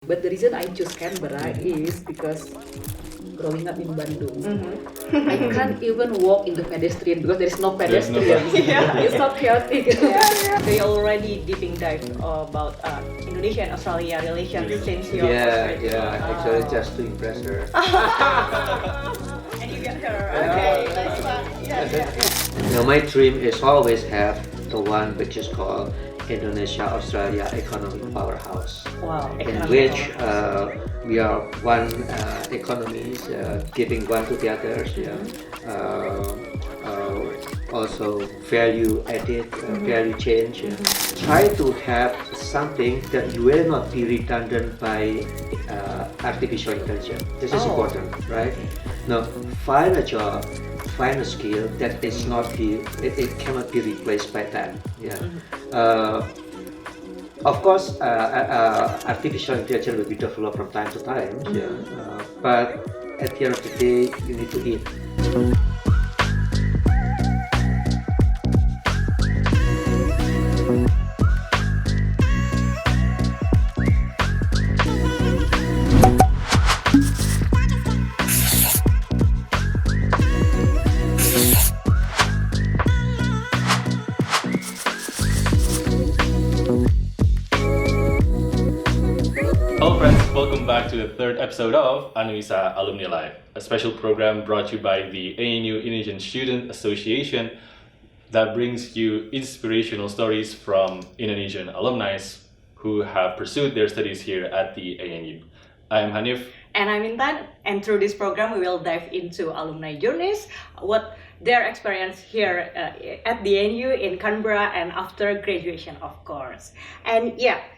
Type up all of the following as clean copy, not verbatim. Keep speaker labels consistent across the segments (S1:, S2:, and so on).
S1: But the reason I choose Canberra is because growing up in Bandung, I can't even walk in the pedestrian because there is no pedestrian. It's so chaotic.
S2: They already deeping dive about Indonesia and Australia relations since your first grade.
S3: Actually just to impress her.
S2: And you get her. Okay, let's start.
S3: My dream is always have the one which is called Indonesia-Australia Economic Powerhouse,
S2: Wow.
S3: in which we are one economies giving one to the others. Also value added, value change. Try to have something that will not be redundant by artificial intelligence. This is important, right? Now, find a job, find a skill that is not it cannot be replaced by that. Of course, artificial intelligence will be developed from time to time. But at the end of the day, you need to eat.
S4: Hello friends, welcome back to the third episode of Anuisa Alumni Live, a special program brought to you by the ANU Indonesian Student Association that brings you inspirational stories from Indonesian alumni who have pursued their studies here at the ANU. I am Hanif.
S2: And I'm Intan, and through this program we will dive into alumni journeys, what their experience here at the ANU in Canberra and after graduation, of course. And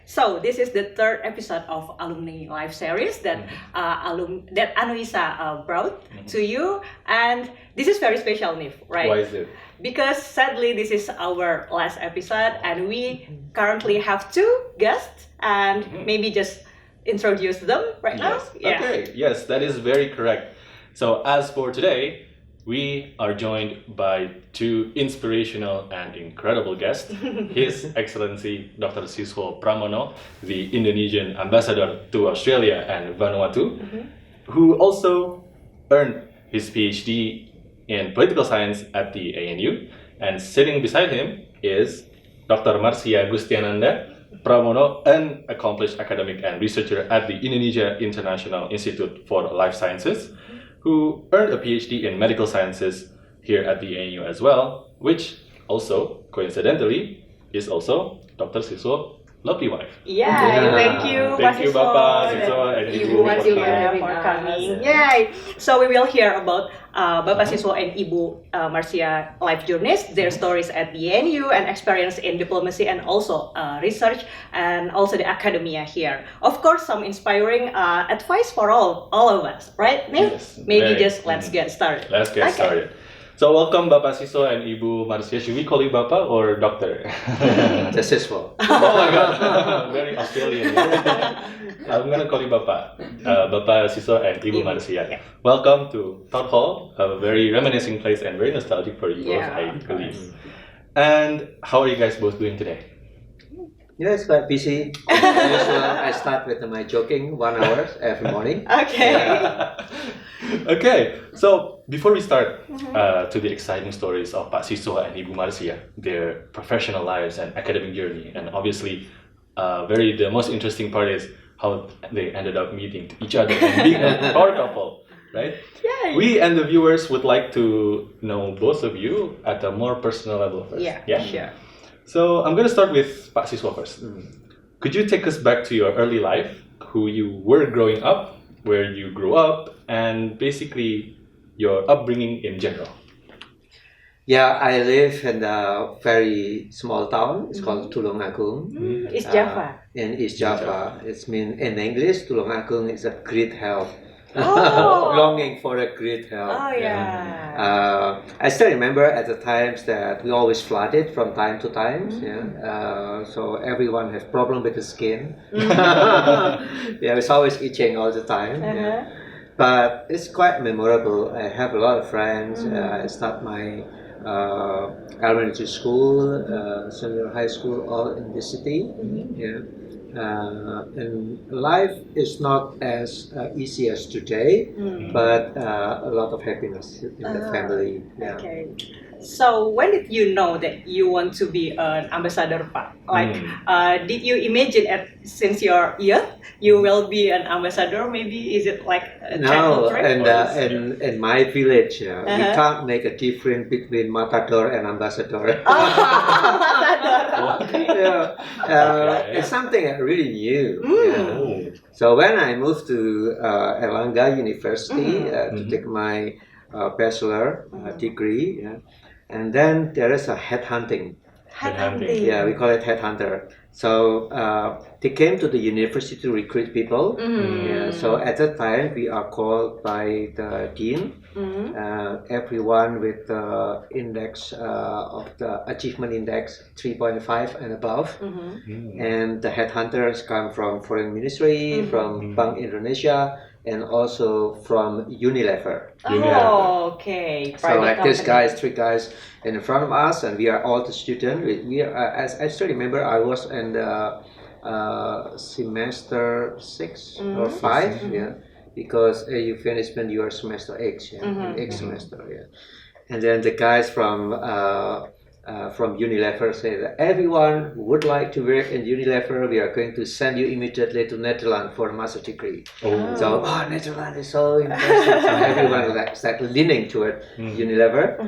S2: so this is the third episode of Alumni Live series that that Anuisa brought to you, and this is very special, Nif, right?
S4: Why is it?
S2: Because sadly this is our last episode, and we currently have two guests, and maybe just introduce them right now.
S4: Okay, yes, that is very correct. So as for today, we are joined by two inspirational and incredible guests. His Excellency Dr. Siswo Pramono, the Indonesian ambassador to Australia and Vanuatu, who also earned his PhD in political science at the ANU. And sitting beside him is Dr. Marcia Gustiananda Pramono, an accomplished academic and researcher at the Indonesia International Institute for Life Sciences, who earned a PhD in medical sciences here at the ANU as well, which also, coincidentally, is also Dr. Siswo's lovely wife.
S2: Thank you,
S4: Thank you, Bapak Siswo and Ibu
S2: Marcia,
S4: for
S2: for coming. Yay! So we will hear about Bapak Siswo and Ibu Marcia life journeys, their stories at the ANU and experience in diplomacy and also research and also the academia here. Of course, some inspiring advice for all of us, right, Nick?
S4: Yes,
S2: Maybe
S4: very.
S2: just let's get started.
S4: Let's get started. So welcome Bapak Siswo and Ibu Marcia. Should we call you Bapak or Doctor?
S3: This is for.
S4: Oh my god, very Australian. I'm gonna call you Bapak. Bapak Siswo and Ibu Marcia.
S2: Yeah.
S4: Welcome to Town Hall, a very reminiscing place and very nostalgic for you both, I believe. And how are you guys both doing today?
S3: It's quite busy. As usual, I start with my jogging 1 hour every morning.
S2: Okay.
S4: Okay, so before we start to the exciting stories of Pak Siswo and Ibu Marcia, their professional lives and academic journey, and obviously, the most interesting part is how they ended up meeting each other and being a power couple, right?
S2: Yay.
S4: We and the viewers would like to know both of you at a more personal level first.
S2: Sure.
S4: So I'm gonna start with Pak Siswo first. Could you take us back to your early life, who you were growing up, where you grew up, and basically your upbringing in general?
S3: I live in a very small town. It's called Tulungagung.
S2: It's Java.
S3: In East Java. It's mean in English, Tulungagung is a great help.
S2: Oh.
S3: Longing for a great help.
S2: Oh yeah.
S3: I still remember at the times that we always flooded from time to time. So everyone has problem with the skin. It's always itching all the time. But it's quite memorable. I have a lot of friends. I start my elementary school, senior high school, all in the city. and life is not as easy as today, but a lot of happiness in the family. Yeah.
S2: Okay. So when did you know that you want to be an ambassador, Pak? Like, did you imagine since you're young you will be an ambassador? Maybe is it like a
S3: No,
S2: childhood dream?
S3: and in my village, we
S2: Uh-huh.
S3: can't make a difference between matador and ambassador.
S2: Okay.
S3: Yeah,
S4: Okay.
S3: it's something I really new.
S4: Oh.
S3: So when I moved to Erlangga University to
S4: Mhm.
S3: take my bachelor degree, and then there is a headhunting.
S2: Headhunting.
S3: Yeah, we call it headhunter. So they came to the university to recruit people. Yeah, so at that time we are called by the dean. Everyone with the index of the achievement index 3.5 and above. And the headhunters come from foreign ministry, from Bank Indonesia, and also from Unilever.
S2: Oh, okay.
S3: So
S2: Private
S3: like these
S2: company.
S3: guys, 3 guys in front of us, and we are all the students. We are, as I still remember, I was in the semester 6 or 5, yeah, because you finish when you are semester 8, yeah, 8th semester, yeah. And then the guys from Unilever say that everyone who would like to work in Unilever, we are going to send you immediately to Netherlands for a master degree.
S4: Oh.
S3: So, Netherlands is so interesting. So everyone is like started leaning toward Unilever,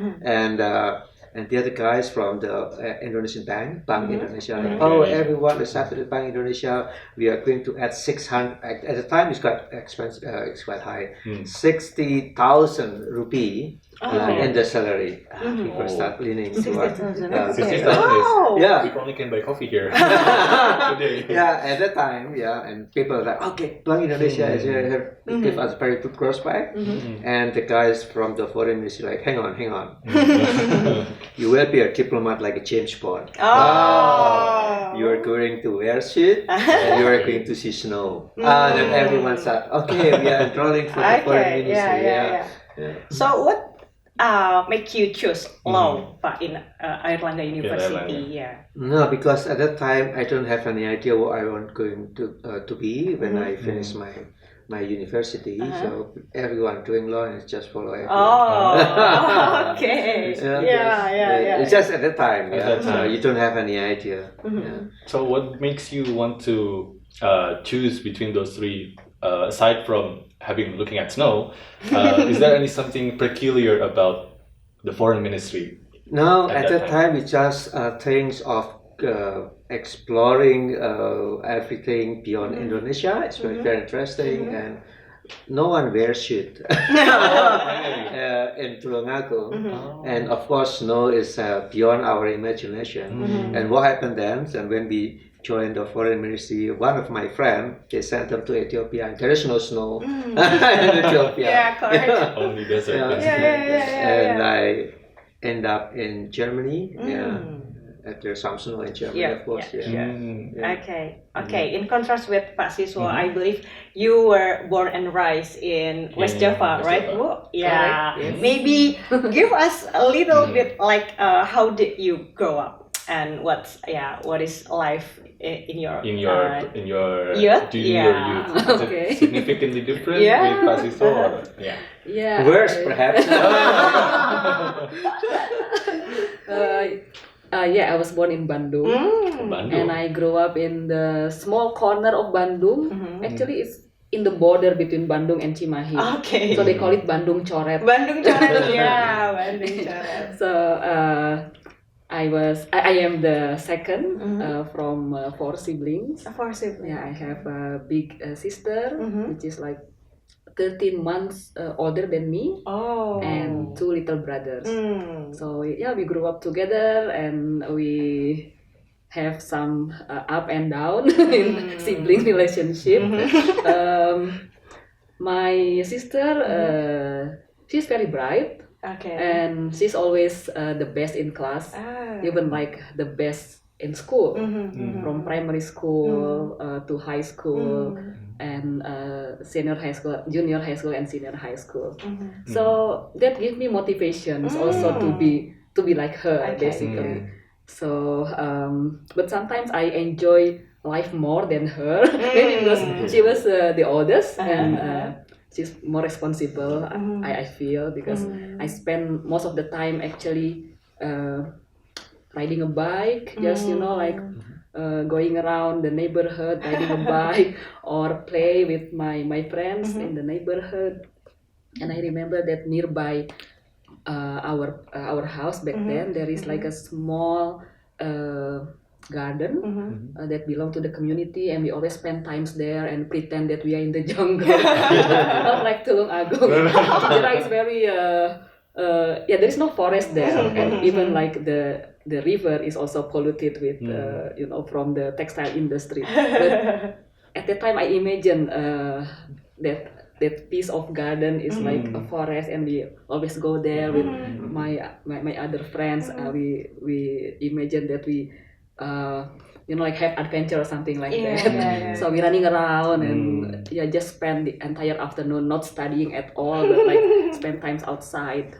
S3: and the other guys from the Indonesian Bank, Bank Indonesia, like, everyone is after the Bank Indonesia, we are going to add 600. At the time, it's quite expensive. It's quite high, 60,000 rupee in the salary. People start leaning toward.
S4: 60,000
S2: Wow.
S4: is
S3: Yeah.
S4: we probably can buy coffee here today.
S3: Yeah, at that time, and people are like, okay, Bank Indonesia is here, give us very good prospect, and the guys from the foreign ministry like, hang on, you will be a diplomat like a James Bond.
S2: Oh.
S3: You are going to wear suit, and you are going to see snow. Then everyone said, okay, we are enrolling for the foreign
S2: Okay.
S3: ministry.
S2: Yeah. So what make you choose law, Pak, in Airlangga University? Yeah.
S3: No, because at that time I don't have any idea what I want going to be when I finish my university. So everyone doing law and just follow everyone.
S2: Oh, okay. Yeah.
S3: It's just at that time.
S4: At that time.
S3: You don't have any idea. Yeah.
S4: So what makes you want to choose between those three? Aside from looking at snow, is there any something peculiar about the foreign ministry?
S3: No,
S4: At
S3: at
S4: that
S3: that time we just thinks of exploring everything beyond Indonesia. It's very interesting, and no one wears suit in Tulungagung. And of course, snow is beyond our imagination. And what happened then? And when we joined the foreign ministry, one of my friends, they sent them to Ethiopia. There is no snow in Ethiopia.
S2: Yeah, correct.
S4: Only desert.
S3: Yeah.
S4: basically.
S3: And I end up in Germany. There's some snow in Germany, of course.
S2: Okay. In contrast with Pak Siswa, I believe you were born and raised in West Java,
S4: West
S2: right?
S4: Java.
S2: Whoa, yeah.
S1: Correct, yes.
S2: Maybe give us a little bit like how did you grow up and what is life in your
S4: in your
S2: youth?
S4: during your
S2: Yeah.
S4: youth. Is
S1: Okay.
S4: it significantly different
S2: Yeah.
S4: with Pasiso or
S1: Yeah.
S3: Worse, perhaps.
S1: Yeah, I was born in Bandung,
S4: Bandung?
S1: and I grew up in the small corner of Bandung.
S2: Mm-hmm.
S1: Actually, it's in the border between Bandung and Cimahi.
S2: Okay.
S1: So they call it Bandung Coret.
S2: Bandung Coret, yeah, Bandung Coret.
S1: So I am the second from 4 siblings.
S2: For siblings.
S1: Yeah, I have a big sister,
S2: Mhm.
S1: which is like 13 months older than me,
S2: Oh.
S1: and 2 little brothers.
S2: Mm.
S1: So yeah, we grew up together, and we have some up and down in sibling relationship. My sister, she's very bright,
S2: Okay.
S1: and she's always the best in class, even like the best in school, from primary school to high school, and senior high school, junior high school, and senior high school. So that gives me motivations also to be like her,
S2: Okay.
S1: basically. So but sometimes I enjoy life more than her. Maybe because she was the oldest and she's more responsible. I feel because I spend most of the time actually riding a bike, just like going around the neighborhood riding a bike or play with my friends in the neighborhood. And I remember that nearby our house back then there is like a small garden that belong to the community, and we always spend times there and pretend that we are in the jungle. Not like Tulung Agung. Cijerah is very there is no forest there, and even like the river is also polluted with from the textile industry. But at that time I imagine that piece of garden is like a forest, and we always go there with my other friends. We imagine that we like have adventure or something like that. So we running around and just spend the entire afternoon not studying at all, but like spend times outside.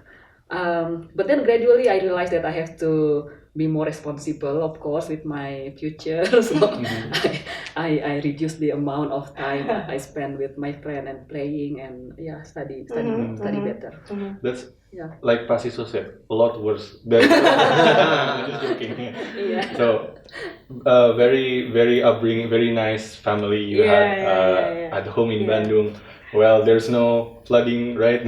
S1: But then gradually I realized that I have to be more responsible, of course, with my future. So I reduced the amount of time I spend with my friend and playing and study better.
S4: That's like Pasiso said, a lot worse than I'm just joking. So very very upbringing, very nice family you had at home in Bandung. Well, there's no flooding, right?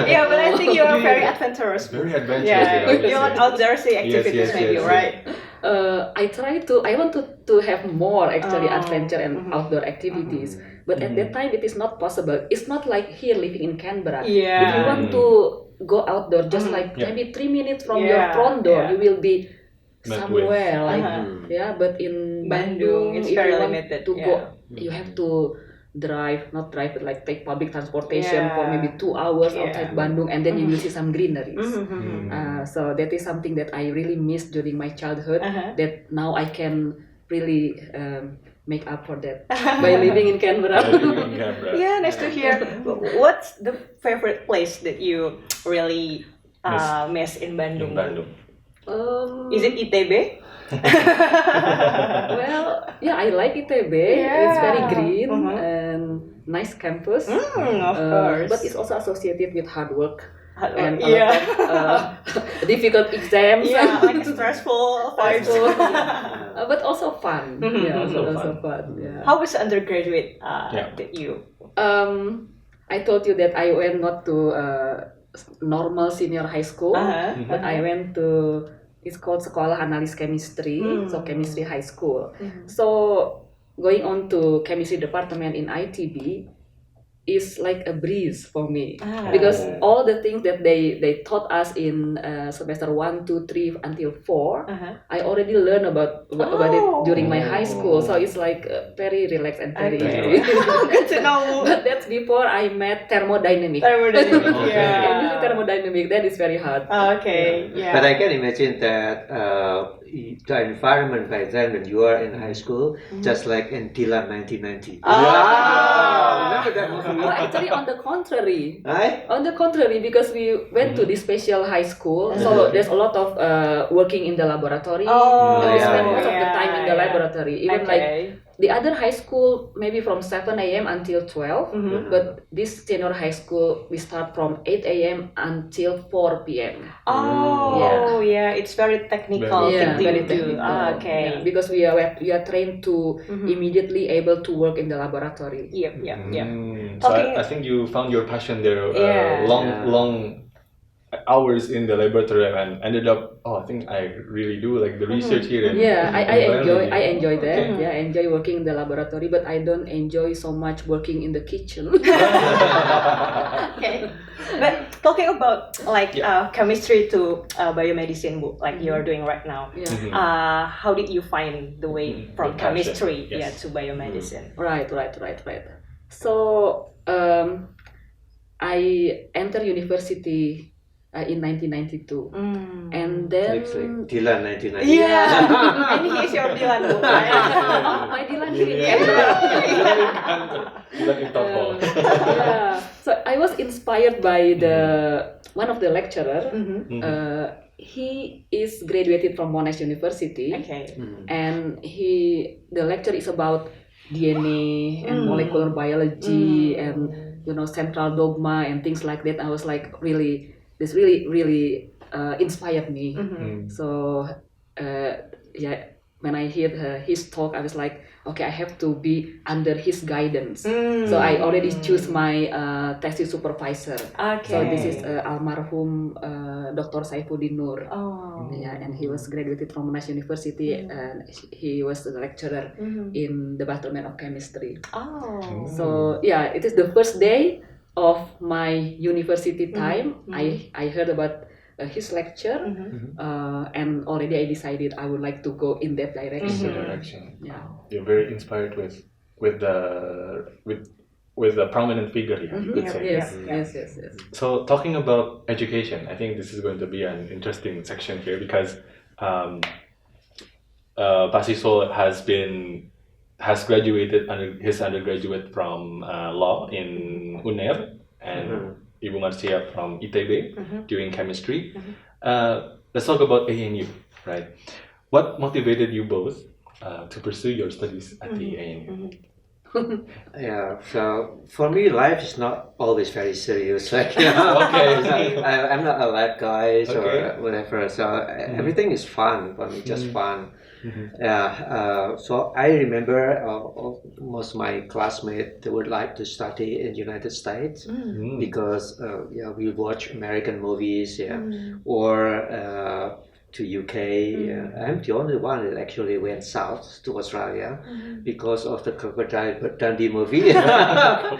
S2: Yeah, but I think you're very adventurous.
S4: Very adventurous.
S2: Yeah, you want outdoorsy activities, maybe, right?
S1: I want to have more actually adventure and outdoor activities, but at that time it is not possible. It's not like here living in Canberra.
S2: Yeah.
S1: If you want to go outdoor, just like maybe 3 minutes from your front door, you will be somewhere like but in Bandung
S2: it's
S1: if
S2: very
S1: you want
S2: limited
S1: to go, you have to not drive, but like take public transportation for maybe 2 hours outside Bandung, and then you will see some greeneries. So that is something that I really missed during my childhood. That now I can really make up for that by living in Canberra.
S2: Yeah, nice to hear. What's the favorite place that you really miss in Bandung? Is it ITB?
S1: Well, I like ITB. It's very green and nice campus.
S2: Of course.
S1: But it's also associated with hard work. And a lot of difficult exams.
S2: Yeah, like stressful vibes.
S1: But also fun. Also fun. Yeah.
S2: How was undergraduate that you?
S1: I told you that I went not to normal senior high school, but I went to, it's called Sekolah Analis Chemistry, so chemistry high school. So going on to chemistry department in ITB is like a breeze for me, because all the things that they taught us in semester 1, 2, 3 until 4, I already learned about it during my high school. So it's like very relaxed and very
S2: good to know.
S1: But that's before I met thermodynamic. Thermodynamic, that is very hard.
S2: Okay,
S3: But I can imagine that the environment by then when you are in high school, just like in Dilan 1990. Remember that movie?
S1: Oh, actually, on the contrary.
S3: Right?
S1: On the contrary, because we went to this special high school, so there's a lot of working in the laboratory. We spend most of the time in the laboratory. Even like the other high school, maybe from 7 a.m. until 12, but this senior high school, we start from 8 a.m. until 4 p.m.
S2: It's very technical.
S1: Very technical. Because we are trained to immediately able to work in the laboratory.
S4: So I think you found your passion there. Long hours in the laboratory and ended up. I think I really do like the research here.
S1: I enjoy that. I enjoy working in the laboratory, but I don't enjoy so much working in the kitchen.
S2: But talking about like chemistry to biomedicine, like you are doing right now, how did you find the way from chemistry to biomedicine?
S1: Right. So I entered university in 1992, and then
S3: Looks like Dilan 1990.
S2: And he's your Dilan book, right?
S1: my Dilan here in Canberra.
S4: Dilan in Tokyo.
S1: So I was inspired by the one of the lecturer, he is graduated from Monash University,
S2: Okay.
S1: and the lecture is about DNA and molecular biology and central dogma and things like that. I was like this really inspired me. So when I heard his talk, I was like, okay, I have to be under his guidance. So I already choose my thesis supervisor.
S2: Okay.
S1: So this is almarhum Dr. Saifuddin Nur.
S2: Oh.
S1: Yeah, and he was graduated from Monash University, and he was a lecturer in the Department of Chemistry.
S2: Oh.
S1: So yeah, it is the first day of my university time. I heard about his lecture, and already I decided I would like to go in that direction. Yeah,
S4: you're very inspired with the prominent figure here. You could say.
S1: Yes.
S4: So talking about education, I think this is going to be an interesting section here because Pak Siswo has graduated his undergraduate from law in UNER and Ibu Marcia from ITB doing chemistry. Let's talk about ANU, right? What motivated you both to pursue your studies at the ANU?
S3: Yeah, so for me, life is not always very serious. Like,
S4: Okay.
S3: I'm not a lab guy or
S4: Okay.
S3: whatever. So everything is fun for me, just fun. Yeah. So I remember most of my classmates they would like to study in United States because we watch American movies, or to UK. I'm the only one that actually went south to Australia because of the Crocodile Dundee movie. I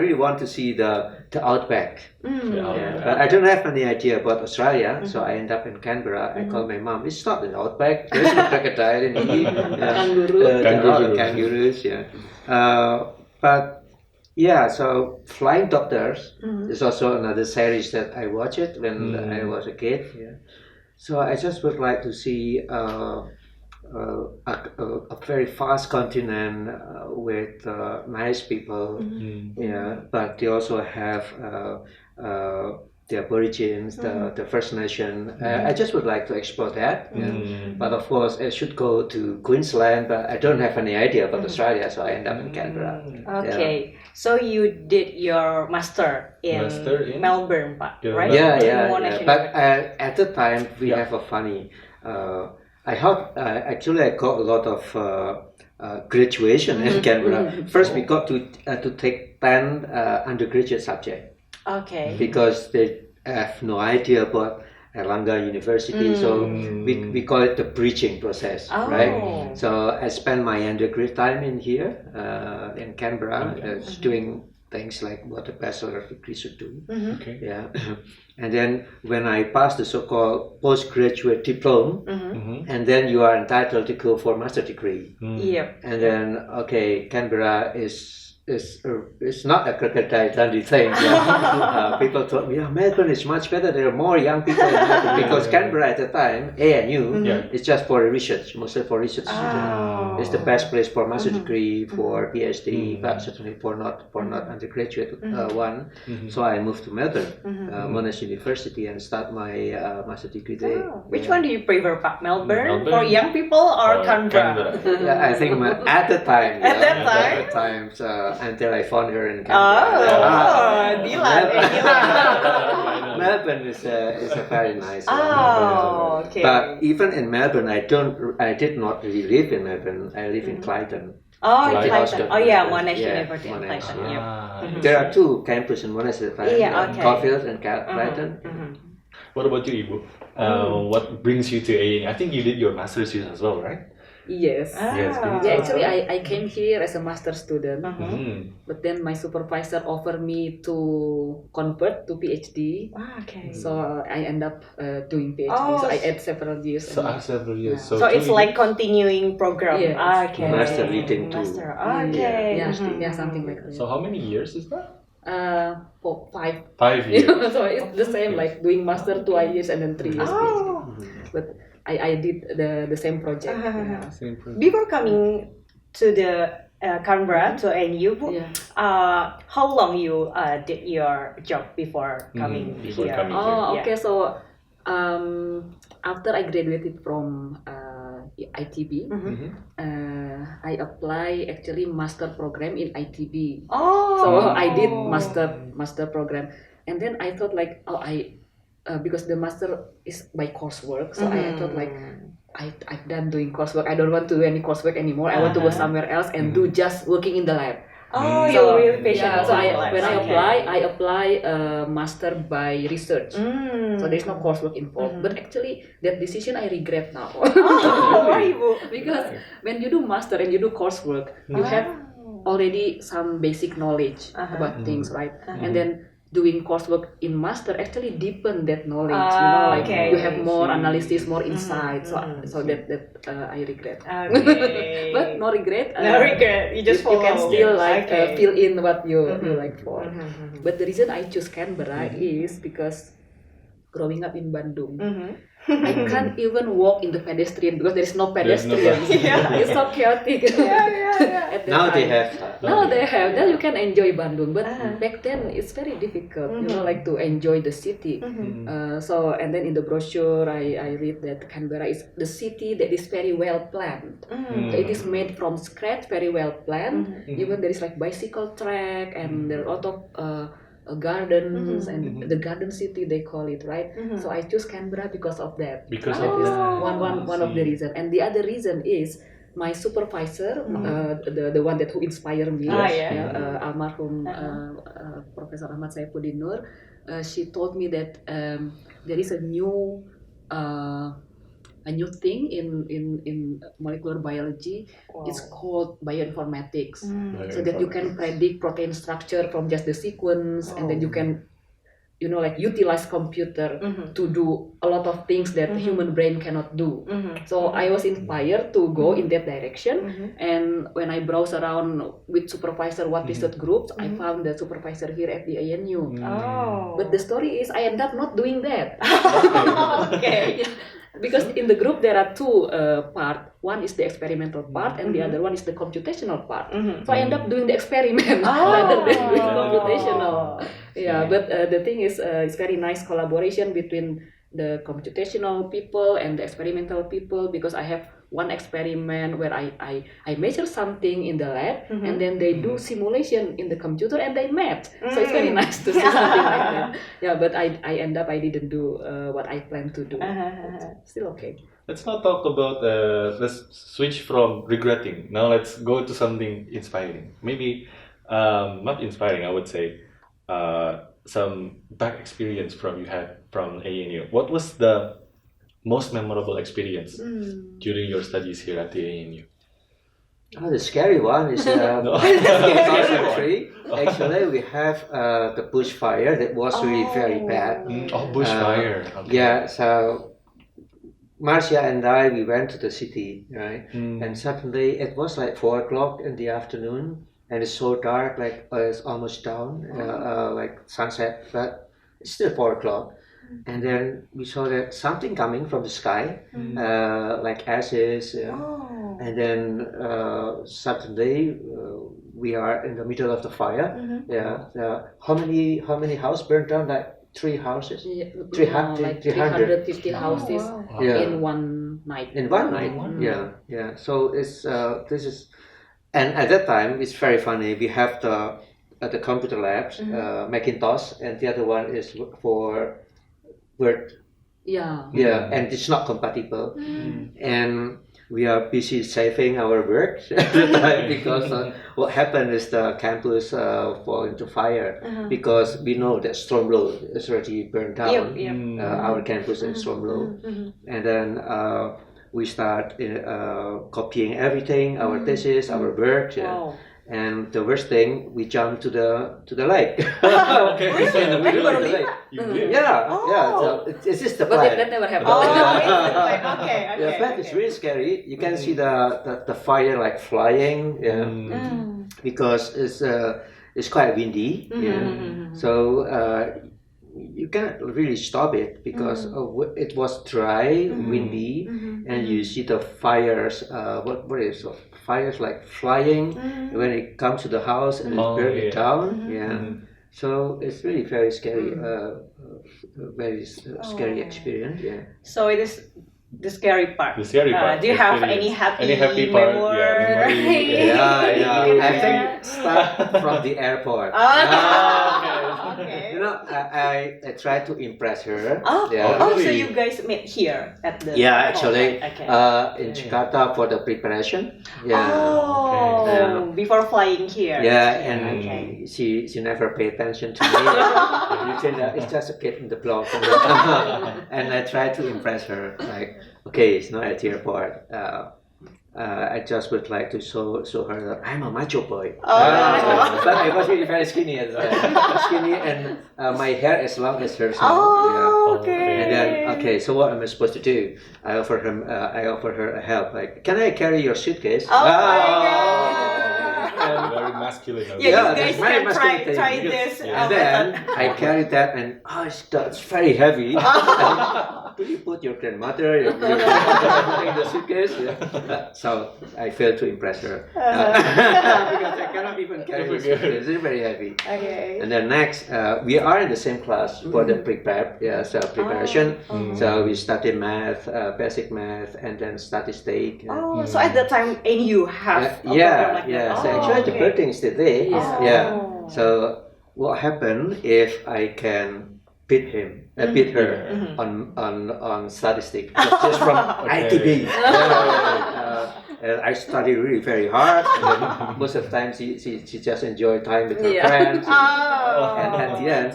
S3: really want to see the outback. But I don't have any idea about Australia, so I end up in Canberra. I call my mom, it's not an outback, there's no crocodile in here. Kangaroos, but yeah, so Flying Doctors is also another series that I watched when I was a kid. So I just would like to see a very vast continent with nice people. But they also have the Aborigines, the First Nation. I just would like to explore that. But of course, I should go to Queensland, but I don't have any idea about Australia, so I end up in Canberra.
S2: Okay, so you did your master in Melbourne, right?
S3: Yeah. But at the time, we have a funny. I got a lot of graduation in Canberra. First, we got to take 10 undergraduate subjects.
S2: Okay.
S3: Because they have no idea about Erlangga University, so we call it the bridging process, right? So I spent my undergraduate time in here in Canberra, doing things like what a bachelor degree should do. And then when I passed the so-called postgraduate diploma, and then you are entitled to go for master degree. And then Canberra is not a Crocodile Dundee thing. People told me, Melbourne is much better. There are more young people in Melbourne because Canberra at the time, ANU, is just for research, mostly for research students. It's the best place for master degree, for PhD, but certainly for not undergraduate one. So I moved to Melbourne, Monash University, and start my master degree there.
S2: Which one do you prefer, Pak? Melbourne for young people or Canberra?
S3: I think at the time.
S2: At that
S3: time. Until I found her in Canberra. Melbourne is a very nice one. But even in Melbourne, I did not really live in Melbourne. I live in Clayton.
S2: Clayton. Monash University in Clayton.
S3: There are two campuses in Monash at the time. Caulfield and Clayton.
S4: What about you, Ibu? What brings you to ANU? I think you did your master's here as well, right?
S1: Yes. Actually, I came here as a master student, but then my supervisor offered me to convert to PhD. So I end up doing PhD. So I add several years.
S4: So
S2: it's like continuing program.
S3: Master leading to.
S1: Something like that.
S4: So how many years is that?
S1: For 5.
S4: 5 years.
S1: So it's the same, like doing master 2 years and then 3 years PhD. But I did the same project.
S2: Before coming to the Canberra to ANU.
S1: Yeah.
S2: How long you did your job before coming
S4: before
S2: here?
S4: coming
S1: Oh,
S2: Yeah.
S1: okay. So after I graduated from ITB, I apply actually master program in ITB.
S2: Oh.
S1: So I did master program, and then I thought like, because the master is by coursework, so I thought like I've done doing coursework. I don't want to do any coursework anymore. I want to go somewhere else and do just working in the lab.
S2: Oh,
S1: So,
S2: you're really patient.
S1: Yeah, so when I
S2: Okay.
S1: apply master by research. So there's no coursework involved. But actually, that decision I regret now.
S2: Oh, why, Ibu?
S1: Because when you do master and you do coursework, you have already some basic knowledge about things, right? And then doing coursework in master actually deepen that knowledge. Like
S2: okay.
S1: you have more analysis, more insight. So that I regret.
S2: Okay.
S1: But no regret.
S2: No regret. You just
S1: you can
S2: follow.
S1: still like
S2: Okay.
S1: fill in what you like for. But the reason I choose Canberra is because growing up in Bandung, I can't even walk in the pedestrian because there is no
S4: There's no
S1: pedestrians.
S2: pedestrian.
S1: It's so chaotic. At that
S3: Now they
S1: time.
S3: have.
S1: Now they have. Then you can enjoy Bandung, but back then it's very difficult. Like to enjoy the city. So and then in the brochure, I read that Canberra is the city that is very well planned. So it is made from scratch, very well planned. Even there is like bicycle track and there are a lot of gardens and the garden city they call it, right? So I choose Canberra because of that.
S4: Because
S1: That
S4: of
S1: is
S4: that.
S1: one of the reason. And the other reason is my supervisor, the one that who inspired me, almarhum Professor Ahmad Saifuddin Nur. She told me that there is a new thing in molecular biology. It's called bioinformatics. So that you can predict protein structure from just the sequence, and then you can like utilize computer to do a lot of things that the human brain cannot do. So I was inspired to go in that direction, and when I browse around with supervisor what is that group, I found the supervisor here at the ANU.
S2: Oh.
S1: But the story is I end up not doing that.
S2: Okay.
S1: Because in the group there are two parts. One is the experimental part, and the other one is the computational part. So I end up doing the experiment rather than doing computational. Yeah, but the thing is, it's very nice collaboration between the computational people and the experimental people, because I have one experiment where I measure something in the lab, and then they do simulation in the computer and they match. So it's very nice to see something like that. Yeah, but I didn't do what I planned to do. Still okay.
S4: Let's not talk about, let's switch from regretting. Now let's go to something inspiring. Maybe, not inspiring, I would say, some bad experience you had from ANU. What was the most memorable experience during your studies here at the ANU?
S3: Oh, the scary one is
S4: No.
S3: 2003. Actually, we have the bushfire that was really very bad.
S4: Oh, bushfire. Okay.
S3: Yeah, so Marcia and I, we went to the city, right? And suddenly it was like 4 o'clock in the afternoon, and it's so dark, like it's almost dawn, like sunset, but it's still 4 o'clock. And then we saw that something coming from the sky, like ashes, and then suddenly we are in the middle of the fire. How many houses burned down? Like 3 houses.
S1: Yeah,
S3: 300,
S1: like
S3: 300.
S1: 350 houses
S3: Yeah.
S1: in one night.
S3: In one night, yeah. So it's this is, and at that time it's very funny. We have the computer labs, Macintosh, and the other one is for Word.
S1: Yeah.
S3: Yeah, and it's not compatible, and we are busy saving our work at the time because what happened is the campus fall into fire because we know that Stromlo is already burned down. Our campus in Stromlo, and then we start copying everything, our thesis, our work.
S2: Wow.
S3: And the worst thing, we jumped to the lake.
S4: Okay.
S3: In the middle of the lake.
S4: You did?
S3: Yeah. So it's just the
S1: But
S3: plan.
S1: that never happened.
S2: Okay.
S3: The fact is really scary. You can see the fire like flying, because it's quite windy. So you can't really stop it because it was dry, windy, and you see the fires. What is it? Fires like flying when it comes to the house and it burns it down. Yeah. So it's really very scary. Very scary experience. Yeah.
S2: So it is the scary part.
S4: The scary part.
S2: Do you have
S4: experience.
S2: any happy
S4: part?
S2: memory?
S4: Yeah, memory.
S3: Yeah. I
S2: Yeah.
S3: think start from the airport.
S2: Okay.
S3: You know, I try to impress her.
S2: Oh,
S3: Yeah.
S2: so
S4: Really?
S2: you guys met here at the
S3: Yeah, actually,
S2: okay.
S3: in Jakarta for the preparation. Yeah.
S2: Oh,
S3: Okay.
S2: before flying here.
S3: Yeah, and
S2: Okay.
S3: she never paid attention to me. You think that it's just a kid in the block, and I try to impress her. Like, okay, it's not at the airport. I just would like to show her that I'm a macho boy. But I was really very skinny as well. Skinny and my hair as long as hers. now.
S2: Oh, okay.
S3: Yeah. And then so what am I supposed to do? I offer her a help. Like, can I carry your suitcase?
S2: Oh my God.
S4: Very masculine. of
S2: Yeah,
S4: you.
S2: you
S3: Yeah,
S2: guys
S3: that's very
S2: can
S3: masculine
S2: try
S3: thing.
S2: this.
S3: And then I carried that and it's very heavy. Do you put your grandmother in the suitcase? Yeah. So I failed to impress her because I cannot even carry the suitcase. It's very heavy.
S2: Okay.
S3: And then next, we are in the same class for the preparation. So we studied math, basic math, and then statistics.
S2: Oh, so at that time, NU have a program like that.
S3: So actually the building is still there.
S1: Yes.
S3: Yeah. So what happened if I can beat her on statistics just from ITB? And I study really very hard. And then most of the time, she just enjoy time with her friends. And at the end,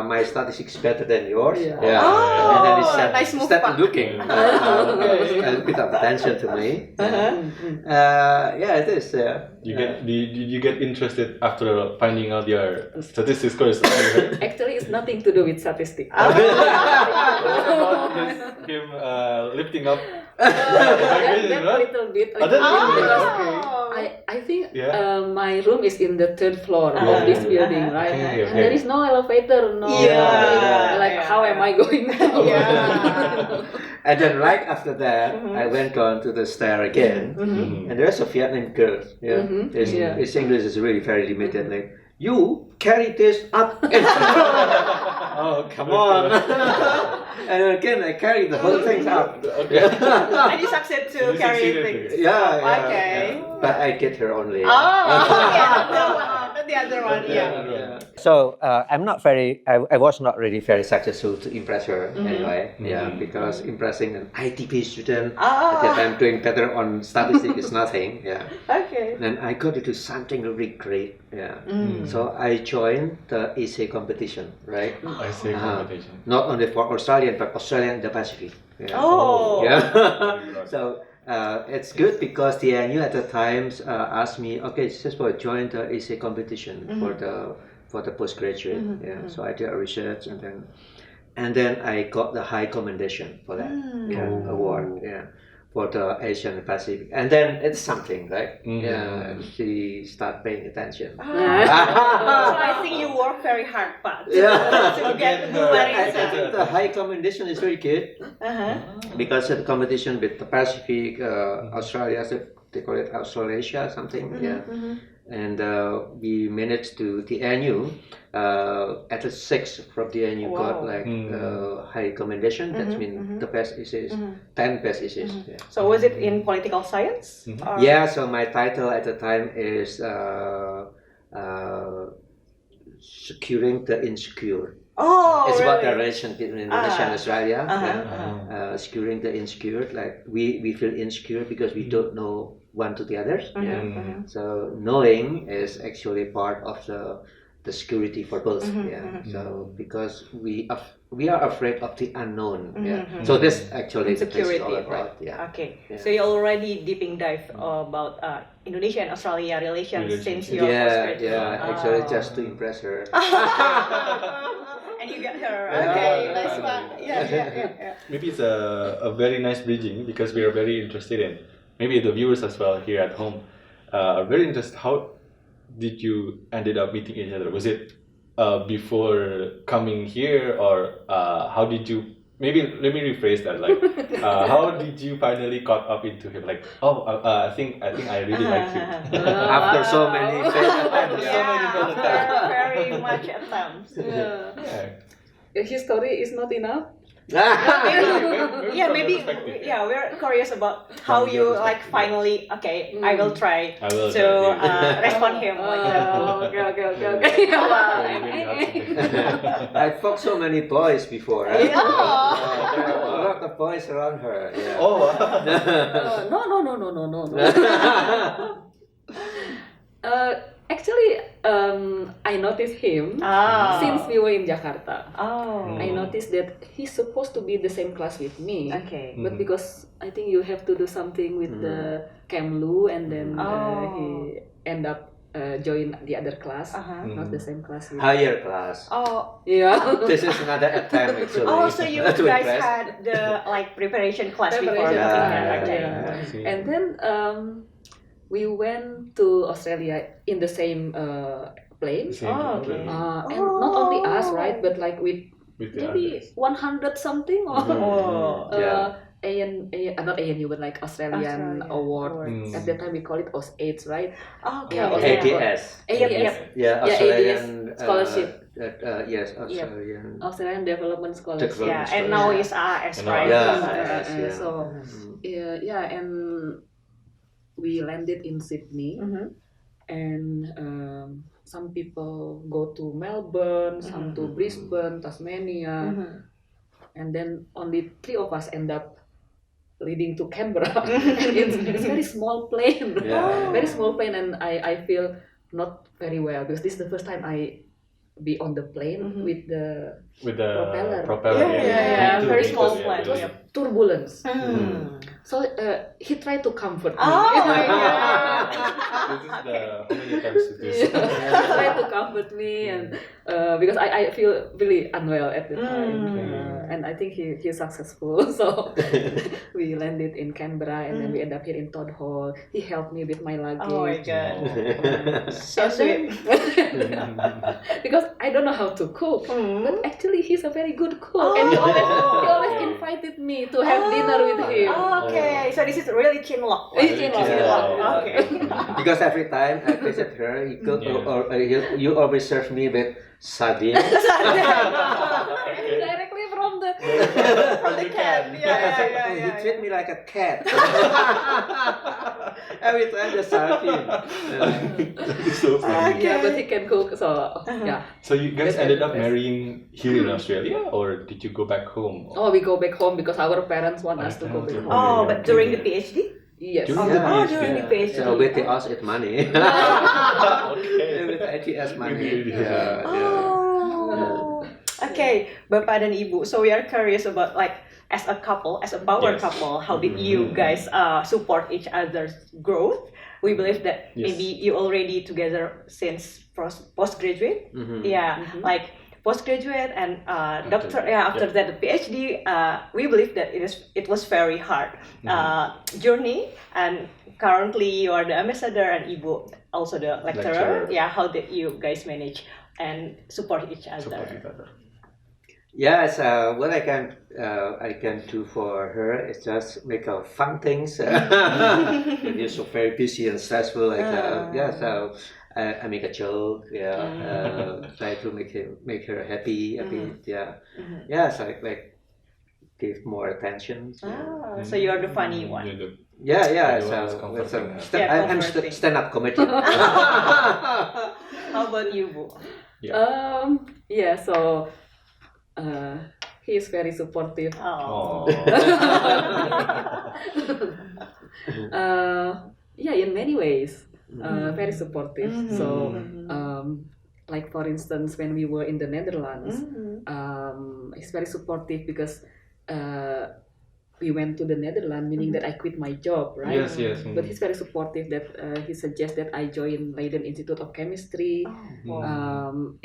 S3: my statistics is better than yours.
S1: Yeah.
S3: And then
S2: Oh,
S3: it
S2: nice move,
S3: started
S2: Pak.
S3: looking a bit of attention to me. Yeah, it is.
S4: Did you get interested after finding out your statistics course?
S1: Actually, it's nothing to do with statistics.
S4: About him lifting up.
S1: That a little bit.
S4: that's
S1: Because I think my room is in the third floor of this building, right?
S4: Okay,
S1: And there is no elevator, no.
S2: Yeah.
S1: Like, how am I going down?
S2: Yeah.
S3: And then right after that, I went on to the stair again, and there's a Vietnamese girl. Yeah, his English is really very limited. Like, you carry this up. Oh, come on! And again, I carry the whole thing up.
S4: Okay.
S2: And you succeed to
S4: You
S2: carry
S4: succeeded.
S2: things.
S3: Yeah.
S2: Okay.
S3: But I get her only.
S2: The other one, yeah.
S3: So I was not really very successful to impress her anyway. Yeah, because impressing an ITP student that I'm doing better on statistics is nothing. Yeah.
S2: Okay.
S3: Then I got to do something really great. Yeah. So I joined the EC competition, right?
S4: I see competition.
S3: Not only for Australian, but Australian and the Pacific. Yeah.
S2: Oh.
S3: Yeah. So it's good because the ANU at the times asked me, okay, just join the EC competition for the postgraduate. Yeah. So I did a research and then I got the high commendation for that award. Yeah. For the Asian Pacific, and then it's something, right? Yeah, she start paying attention.
S2: So I think you work very hard, Pak. To get the
S3: I think the high commendation is very good because the competition with the Pacific, Australia, they call it Australasia something. Yeah, and we managed to the ANU at the 6 from the ANU got like high commendation. That means the best essays, 10 best essays. Yeah.
S2: So was it in political science? Or-
S3: Yeah, so my title at the time is Securing the Insecure.
S2: Oh,
S3: It's about the
S2: really?
S3: relation between Indonesia and Australia. Securing the insecure, like we feel insecure because we don't know one to the others. Yeah. So knowing is actually part of the security for both. Yeah. So because we are afraid of the unknown. Yeah. So this actually is
S2: Insecurity,
S3: all about.
S2: right?
S3: Yeah.
S2: Okay.
S3: Yeah.
S2: So you already deeping dive about Indonesia and Australia relations since your
S3: Yeah,
S2: postgrad.
S3: actually just to impress her.
S2: And you get her.
S3: Yeah.
S2: Okay, nice one. Yeah.
S4: Maybe it's a very nice bridging because we are very interested in. Maybe the viewers as well here at home are very interested. How did you ended up meeting each other? Was it before coming here, or how did you maybe let me rephrase that. Like, how did you finally caught up into him? Like, I think I really like him.
S3: After so many failed attempts.
S4: So many failed attempts.
S2: Very much attempts.
S4: Yeah.
S1: His story is not enough.
S2: Yeah,
S4: From
S2: maybe.
S4: your perspective,
S2: Yeah, we're curious about how
S4: From
S2: you
S4: your
S2: like finally. Okay, I will try
S4: I will
S2: to
S4: try.
S2: respond him like that.
S1: Okay. Wow.
S4: Really hard to do.
S3: I fucked so many boys before. Right?
S2: Yeah.
S3: There are a lot of boys around her. Yeah.
S4: Oh.
S1: No. Actually, I noticed him
S2: Ah.
S1: since we were in Jakarta.
S2: Oh.
S1: I noticed that he's supposed to be the same class with me.
S2: Okay.
S1: But because I think you have to do something with the Kamlu, and then
S2: Oh.
S1: he end up join the other class,
S2: Uh-huh.
S1: not the same class with.
S3: Higher class.
S2: Oh.
S1: Yeah.
S3: This is another attempt actually.
S2: Oh, so you
S3: to
S2: guys
S3: impress.
S2: had the like preparation class before.
S1: Preparation,
S3: Yeah,
S2: Okay.
S1: yeah.
S4: I see.
S1: And then we went to Australia in the same plane.
S4: Same
S2: Oh,
S4: thing,
S2: okay.
S1: And not only us, right? But like with
S4: with the
S1: maybe
S4: others.
S1: 100 something or
S2: Oh.
S3: Yeah.
S1: not ANU, but like Australian
S2: Australia
S1: award.
S2: awards.
S1: At that time we call it AIDS, right?
S2: Okay.
S1: Yeah,
S3: ADS.
S2: Yep,
S1: ADS.
S2: yep.
S3: Yeah,
S1: Yeah,
S3: Australian
S1: ADS scholarship.
S3: Yes, Australian.
S1: Australian Development Scholarship.
S3: Development.
S2: Yeah, and now it's AS,
S4: And now
S2: right?
S3: Yeah,
S2: Uh,
S3: yeah.
S1: So and we landed in Sydney,
S2: Mhm.
S1: and some people go to Melbourne, some to Brisbane, Tasmania,
S2: Mhm.
S1: and then only 3 of us end up leading to Canberra. It's very small plane,
S3: Yeah.
S1: very small plane, and I feel not very well because this is the first time I be on the plane with the
S4: With the
S1: Propeller.
S2: Yeah.
S4: Me too,
S2: Very
S4: me too,
S2: small
S4: yeah,
S2: plane.
S4: yeah.
S1: it was turbulence.
S2: Mm.
S1: So he tried to comfort me.
S2: Oh my god.
S4: This is the how many times is this?
S1: He tried to comfort me, and because I feel really unwell at the time, and I think he successful. So we landed in Canberra, and then we end up here in Todd Hall. He helped me with my luggage.
S2: Oh my god. So
S1: And then-
S2: sweet.
S1: because I don't know how to cook,
S2: Mm.
S1: but actually he's a very good cook, and he always invited me to have dinner with him.
S2: Okay, so this is really chinlock.
S1: It's chinlock.
S3: Yeah.
S2: Okay.
S3: Because every time I visit her, he cook,
S4: Yeah.
S3: or you always serve me with sardines.
S1: Directly from the
S2: From the cat. Yeah.
S3: You treat me like a cat. Every time the sardine.
S4: So funny.
S1: yeah, but he can cook, so yeah.
S4: So you guys
S1: That's
S4: ended
S1: the
S4: up
S1: best.
S4: marrying here in Australia, or did you go back home?
S1: Oh, we go back home because our parents want us to go back home.
S2: Oh, but during the PhD?
S1: Yes.
S4: During
S3: the
S2: Oh,
S4: PhD.
S2: during the PhD.
S3: So with us, it's money.
S4: Okay.
S3: With ITS money.
S4: With
S3: Yeah, yeah.
S2: Oh. Okay, Bapak dan Ibu. So we are curious about like as a couple, as a power
S4: Yes.
S2: couple, how did you guys support each other's growth? We believe that
S4: Yes.
S2: maybe you already together since postgraduate.
S3: Mhm.
S2: Yeah, like postgraduate and doctor. Yeah, after that the PhD. We believe that it was very hard journey, and currently you are the ambassador and Ibu also the lecturer.
S4: Lecturer.
S2: Yeah, how did you guys manage and support each other?
S4: Support each other.
S3: Yes, what I can do for her is just make her fun things. You're so very busy and stressful. So I make a joke. Try to make her happy. Yeah, so like give more attention.
S2: Ah, so you are the funny one.
S4: Yeah,
S3: Yeah.
S4: Everyone is
S3: So
S4: comforting her.
S3: I'm
S2: comforting.
S3: stand-up comedian.
S2: How about you, Bu?
S1: Yeah. So he is very supportive.
S2: Oh.
S4: Oh.
S1: Yeah, in many ways, very supportive.
S2: Mhm.
S1: So, like for instance, when we were in the Netherlands, he's very supportive because we went to the Netherlands, meaning that I quit my job, right?
S4: Yes.
S1: But he's very supportive that he suggests that I join Leiden Institute of Chemistry.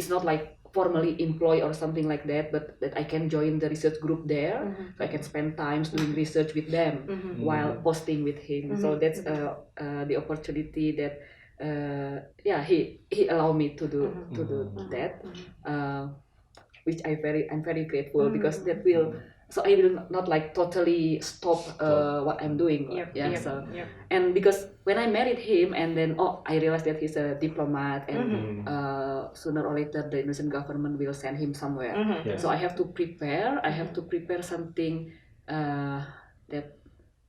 S1: It's not like formally employed or something like that, but that I can join the research group there, so I can spend times doing research with them while posting with him. So that's the opportunity that he allowed me to do that, which I'm very grateful because that will so I will not like totally stop what I'm doing. So and because when I married him, and then I realized that he's a diplomat, and sooner or later the Indonesian government will send him somewhere. So I have to prepare. I have to prepare something that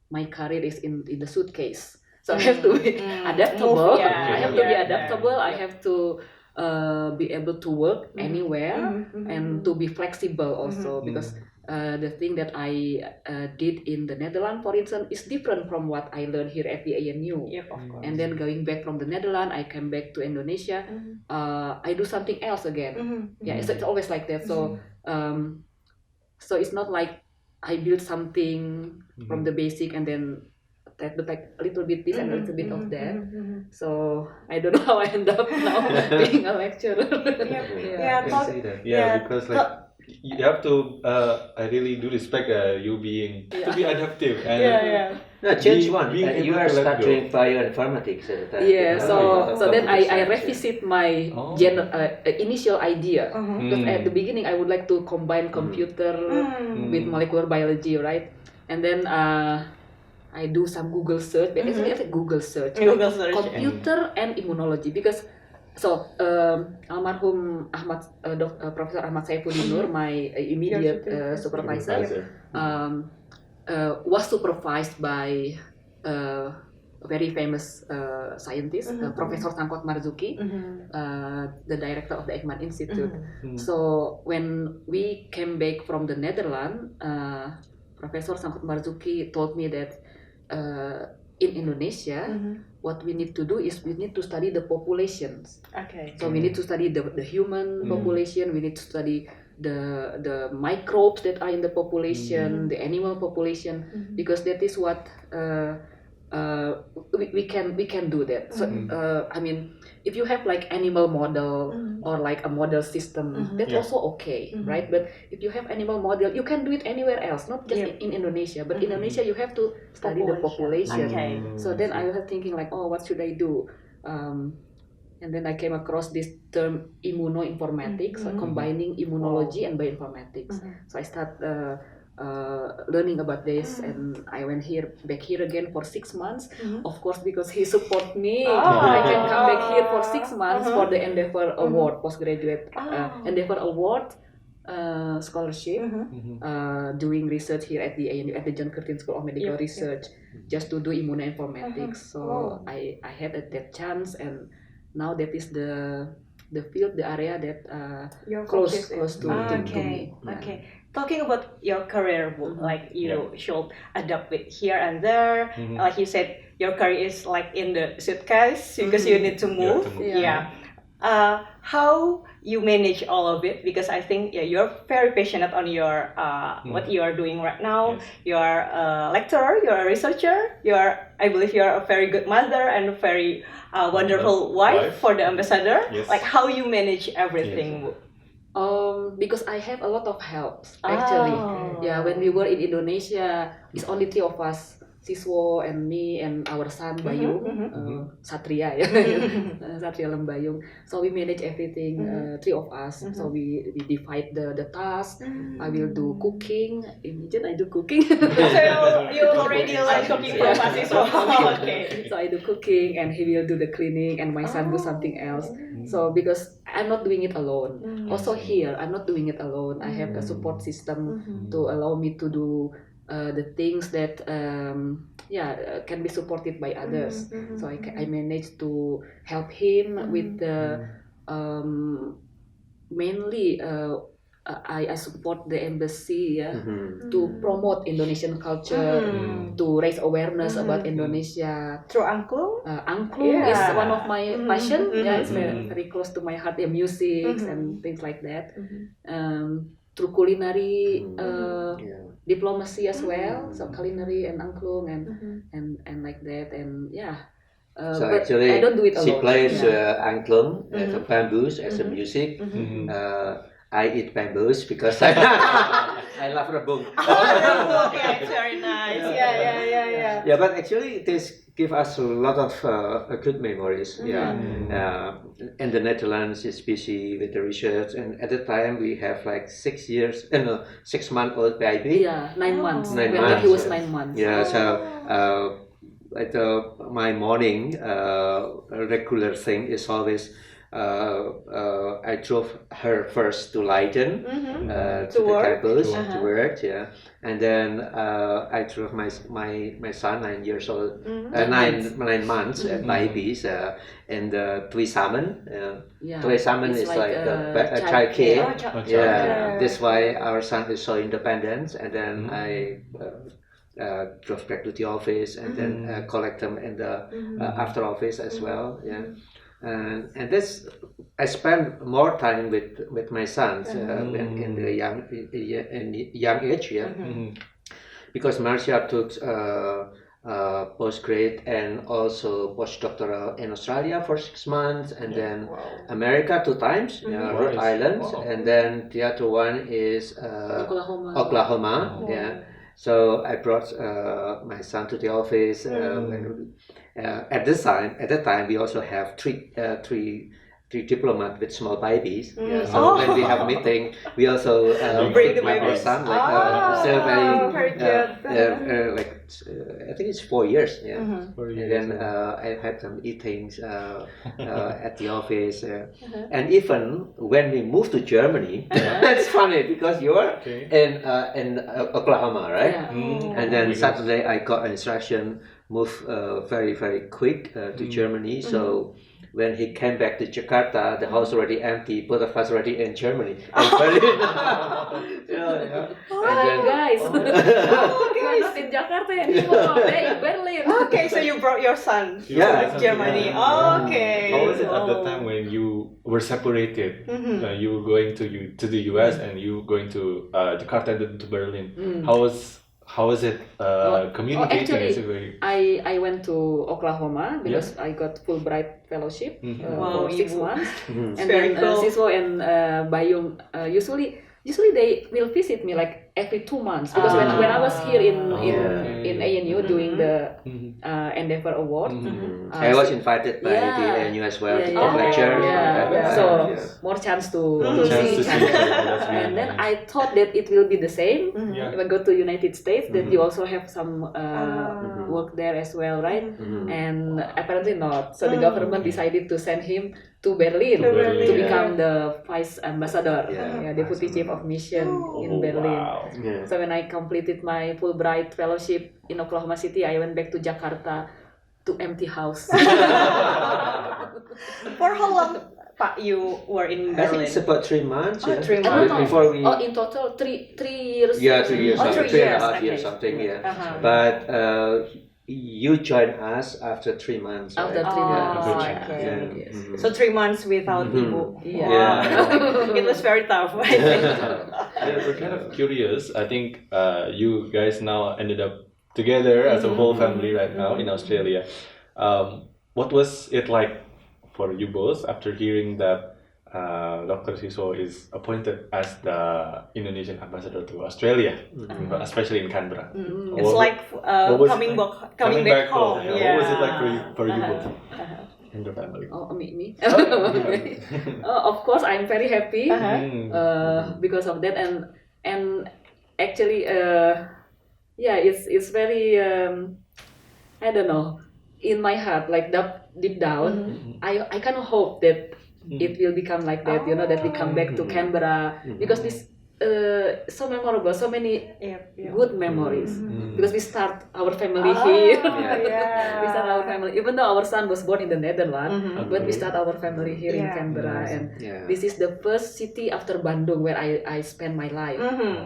S1: my career is in the suitcase. So I have to be adaptable. I have to be adaptable. I have to be able to work anywhere and to be flexible also, because the thing that I did in the Netherlands, for instance, is different from what I learned here at the ANU.
S2: Of course.
S1: And then going back from the Netherlands, I came back to Indonesia. I do something else again. It's always like that. So so it's not like I build something from the basic and then that, but like a little bit this and a little bit of that. So I don't know how I end up now being a lecturer.
S4: I can see that. Because like you have to. I really do respect you being to be adaptive and
S3: No, change one.
S4: being able
S3: You are
S4: to let go.
S3: studying bioinformatics at the time.
S1: So then I revisit my
S4: Oh.
S1: initial idea. Because at the beginning I would like to combine computer with molecular biology, right? And then I do some Google search. Basically, it's a Google search. Computer and immunology, because almarhum Professor Ahmad Saifuddin Nur, my immediate supervisor, was supervised by a very famous scientist, Professor Sangkot Marzuki, the director of the Ekman Institute. So when we came back from the Netherlands, Professor Sangkot Marzuki told me that in Indonesia, what we need to do is we need to study the populations. So we need to study the human population. We need to study the microbes that are in the population, the animal population, because that is what we can do that. So I mean, if you have like animal model or like a model system, that's also okay, right? But if you have animal model, you can do it anywhere else, not just in Indonesia. But in Indonesia, you have to study the population. So then I was thinking like, what should I do? And then I came across this term immunoinformatics, so combining immunology and bioinformatics. So I started learning about this, and I went back here again for 6 months. Of course, because he support me, I can come back here for 6 months for the Endeavor Award, postgraduate Endeavor Award scholarship, doing research here at the ANU, at the John Curtin School of Medical Research, just to do immunoinformatics. So I had that chance, and now that is the field, the area that close to me.
S2: Talking about your career, like you should adapt it here and there. Like you said, your career is like in the suitcase because you need to move. How you manage all of it? Because I think you're very passionate on your what you are doing right now. You are a lecturer, you're a researcher, I believe you're a very good mother and a very wonderful wife for the ambassador. Like how you manage everything?
S1: Because I have a lot of help actually. When we were in Indonesia, it's only 3 of us, Siswo and me and our son Bayung, Satria, Satria Lembayung. So we manage everything, 3 of us. So we divide the task. I will do cooking. Imagine I do cooking.
S2: So you already like cooking from Siswo. Okay.
S1: So I do cooking, and he will do the cleaning, and my son do something else. So because I'm not doing it alone. Also here, I'm not doing it alone. I have a support system to allow me to do the things that can be supported by others. So I managed to help him with the mainly I support the embassy to promote Indonesian culture, to raise awareness about Indonesia.
S2: Through Angklung?
S1: Angklung is one of my passion. It's very close to my heart. Music and things like that. Through culinary diplomacy as well, so culinary and Angklung and like that, and
S3: so
S1: but
S3: actually,
S1: I don't do it alone.
S3: she plays Angklung as a bamboos as a music. I eat bamboos because I love rebung.
S2: Okay, very nice. Yeah.
S3: But actually, it is give us a lot of good memories. Yeah, in the Netherlands is busy with the research, and at the time we have like 6 years, no, 6-month-old baby.
S1: Yeah, 9 months.
S3: 9
S1: when
S3: months.
S1: he was 9 months.
S3: Yeah, so at my morning regular thing is always I drove her first to Leiden to the
S2: work?
S3: campus to work, yeah, and then I drove my son 9 years old, 9 months babies in the Tweesamen.
S1: Yeah,
S3: Tweesamen
S1: it's
S3: is
S1: like,
S3: like
S1: child
S3: child care.
S2: Oh, child
S3: Yeah,
S2: care.
S3: that's why our son is so independent, and then I drove back to the office and then collect them in the after office as well. Yeah, and this I spend more time with my sons in the young age. Yeah, because Marcia took postgrad and also postdoctoral in Australia for 6 months, and then America 2 times, Rhode Island, and then the other one is Oklahoma. Yeah. So I brought my son to the office. At that time, we also have three diplomats with small babies. Yeah, so when we have meeting, we also
S2: Bring the
S3: my
S2: babies.
S3: son like still
S2: very good.
S3: like I think it's 4 years. Yeah.
S4: For
S3: And
S4: years,
S3: then
S4: yeah.
S3: I had some eatings at the office, and even when we moved to Germany, that's funny because you're in Oklahoma, right?
S1: Yeah.
S3: And then suddenly I got instruction move very quick to Germany. So when he came back to Jakarta, the house already empty. Both of us already in Germany. And
S1: Guys, we're not in Jakarta anymore. They're in Berlin.
S2: Okay, so you brought your son
S3: Yeah.
S2: to Germany.
S3: Yeah.
S2: Okay.
S4: How was it at the
S2: Oh.
S4: time when you were separated? You were going to the US and you going to Jakarta and then to Berlin. How was it communicating?
S1: Actually,
S4: Is it very...
S1: I went to Oklahoma because I got Fulbright fellowship
S2: Wow,
S1: for 6
S2: you-
S1: months, and
S2: Very
S1: then
S2: cool.
S1: Siswo and Bayung usually they will visit me like every 2 months because when I was here in ANU doing the Endeavor Award,
S3: I was invited by the ANU as well to give lectures.
S1: So more chance to see each other.
S4: That's really
S1: And then
S4: nice.
S1: I thought that it will be the same
S4: Yeah.
S1: if I go to United States, that you also have some work there as well, right? And apparently not. So the government decided to send him to Berlin
S2: Berlin.
S1: to
S2: Yeah.
S1: become the vice ambassador,
S3: Yeah.
S1: deputy chief of mission in Berlin.
S4: Wow.
S3: Yeah.
S1: So when I completed my Fulbright fellowship in Oklahoma City, I went back to Jakarta to empty house.
S2: For how long, Pak, you were in
S3: I think
S2: Berlin?
S3: it's about 3 months.
S2: Oh,
S3: Yeah.
S2: 3
S1: I don't know.
S3: Before we.
S1: In total, three years.
S3: Yeah, 3 years.
S2: Oh, 3
S3: 3 and a
S2: years,
S3: half years,
S2: okay.
S3: something. Yeah.
S2: Uh-huh.
S3: But you joined us after 3 months.
S1: After
S3: right?
S1: 3 months.
S2: Oh,
S1: Yeah.
S2: okay.
S3: Yeah.
S1: Yes.
S3: Mhm.
S2: So 3 months without Ibu.
S1: Yeah.
S2: Wow. It was very tough, I think.
S4: We're kind of curious. I think you guys now ended up together as a whole family right now in Australia. What was it like for you both after hearing that Dr. Siswo is appointed as the Indonesian ambassador to Australia, especially in Canberra?
S2: It's
S4: What-
S2: like
S4: what was it
S2: coming
S4: like?
S2: back, coming back home.
S4: Yeah. What was it like for you
S2: Uh-huh.
S4: both and your family?
S1: Oh, me. Of course, I'm very happy because of that, and actually, it's very I don't know, in my heart, like deep down, I kind of hope that it will become like that, that we come back to Canberra because this so memorable, so many good memories because we start our family here. We start our family, even though our son was born in the Netherlands, but we start our family here in Canberra, and this is the first city after Bandung where I spend my life.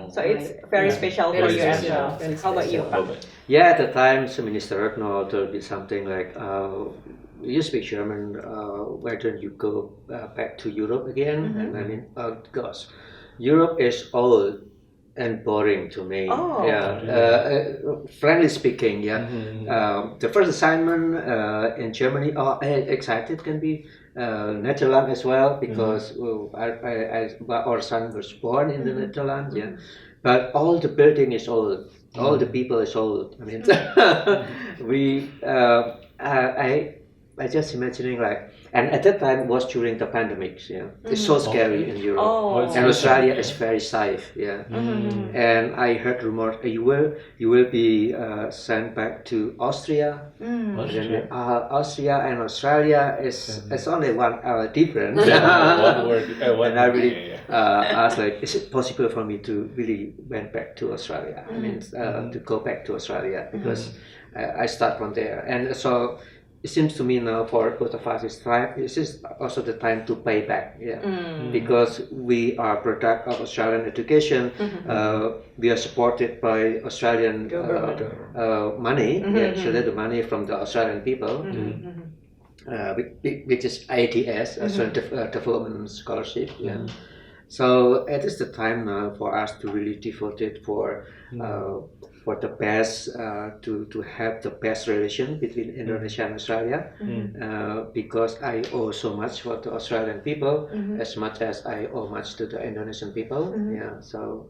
S2: So it's very special for
S1: Very
S2: you as
S1: special,
S2: well.
S1: very
S2: How about you, Pak?
S3: Yeah, at the time, so Minister Retno told me something like, you speak German, why don't you go back to Europe again? And I mean, oh gosh, Europe is old and boring to me.
S2: Oh.
S3: Frankly speaking, the first assignment in Germany, excited can be Netherlands as well because our son was born in the Netherlands. But all the building is old. All the people is old. I mean, we. I just imagining like, and at that time it was during the pandemic. Yeah, it's so scary in Europe.
S2: Oh.
S3: And Australia is very safe. Yeah, and I heard rumors you will be sent back to Austria.
S4: Austria.
S3: Austria and Australia is it's only 1 hour difference.
S4: Yeah, one word. One
S3: And I
S4: word,
S3: really
S4: yeah.
S3: asked like, is it possible for me to really went back to Australia? I mean, to go back to Australia because I start from there, and so it seems to me now for both of us this is also the time to pay back, because we are product of Australian education. We are supported by Australian money, actually the money from the Australian people. Which is ITS, Australian Development Scholarship. Yeah. So it is the time now for us to really devote it for the best, to have the best relation between Indonesia and Australia, because I owe so much for the Australian people as much as I owe much to the Indonesian people. Yeah. So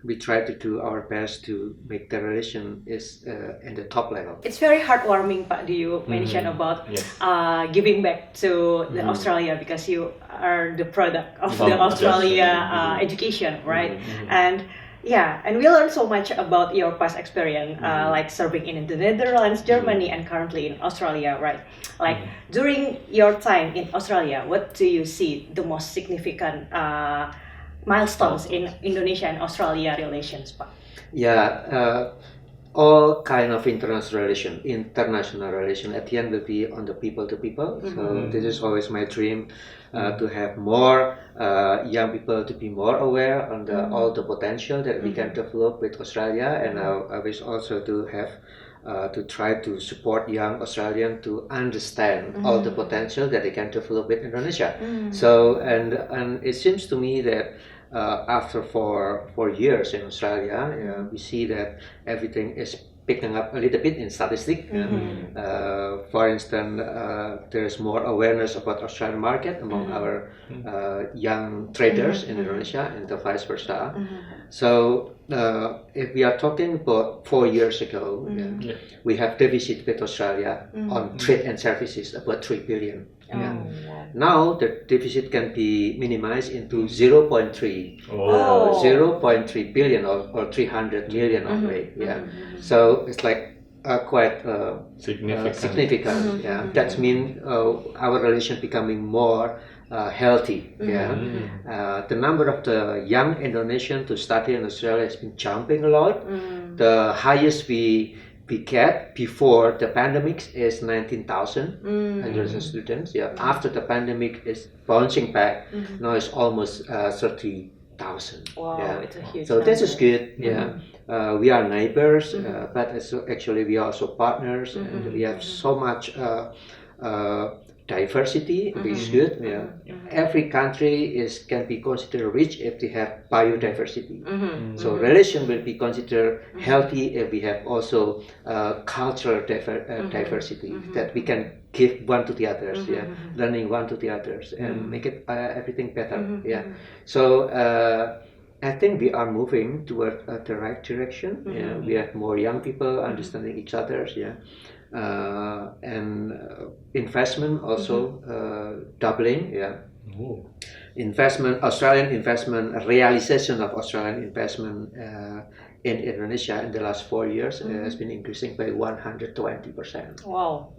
S3: we try to do our best to make the relation is in the top level.
S2: It's very heartwarming, Pak. Do you mention about giving back to the Australia because you are the product of the Australia education, right? And yeah, and we learned so much about your past experience, like serving in the Netherlands, Germany, and currently in Australia, right? Like during your time in Australia, what do you see the most significant milestones in Indonesia and Australia relations, Pak?
S3: Yeah, all kind of international relation at the end will be on the people to people. So this is always my dream, to have more young people to be more aware on all the potential that we can develop with Australia, and I wish also to have to try to support young Australians to understand all the potential that they can develop with Indonesia. So and it seems to me that after 4 years in Australia, we see that everything is picking up a little bit in statistics. For instance, there is more awareness about Australian market among our young traders in Indonesia, and the vice versa. So if we are talking about 4 years ago, we have deficit with Australia on trade and services about 3 billion. Now the deficit can be minimized into 0.3 billion or 300 million only. So it's like quite significant. That means our relation becoming more healthy. The number of the young Indonesian to study in Australia has been jumping a lot. The highest we get before the pandemic is 19,000 Indonesian students. After the pandemic is bouncing back, now it's almost 30,000.
S2: Wow, it's a huge
S3: so
S2: number.
S3: this is good. We are neighbors, but actually we are also partners, and we have so much diversity, which is good. Every country can be considered rich if they have biodiversity. So relation will be considered healthy if we have also cultural diversity, that we can give one to the others, learning one to the others, and make it everything better. So I think we are moving toward the right direction. We have more young people understanding each other. And investment also doubling. Australian investment, realization of Australian investment in Indonesia in the last 4 years has been increasing by 120%.
S2: Wow.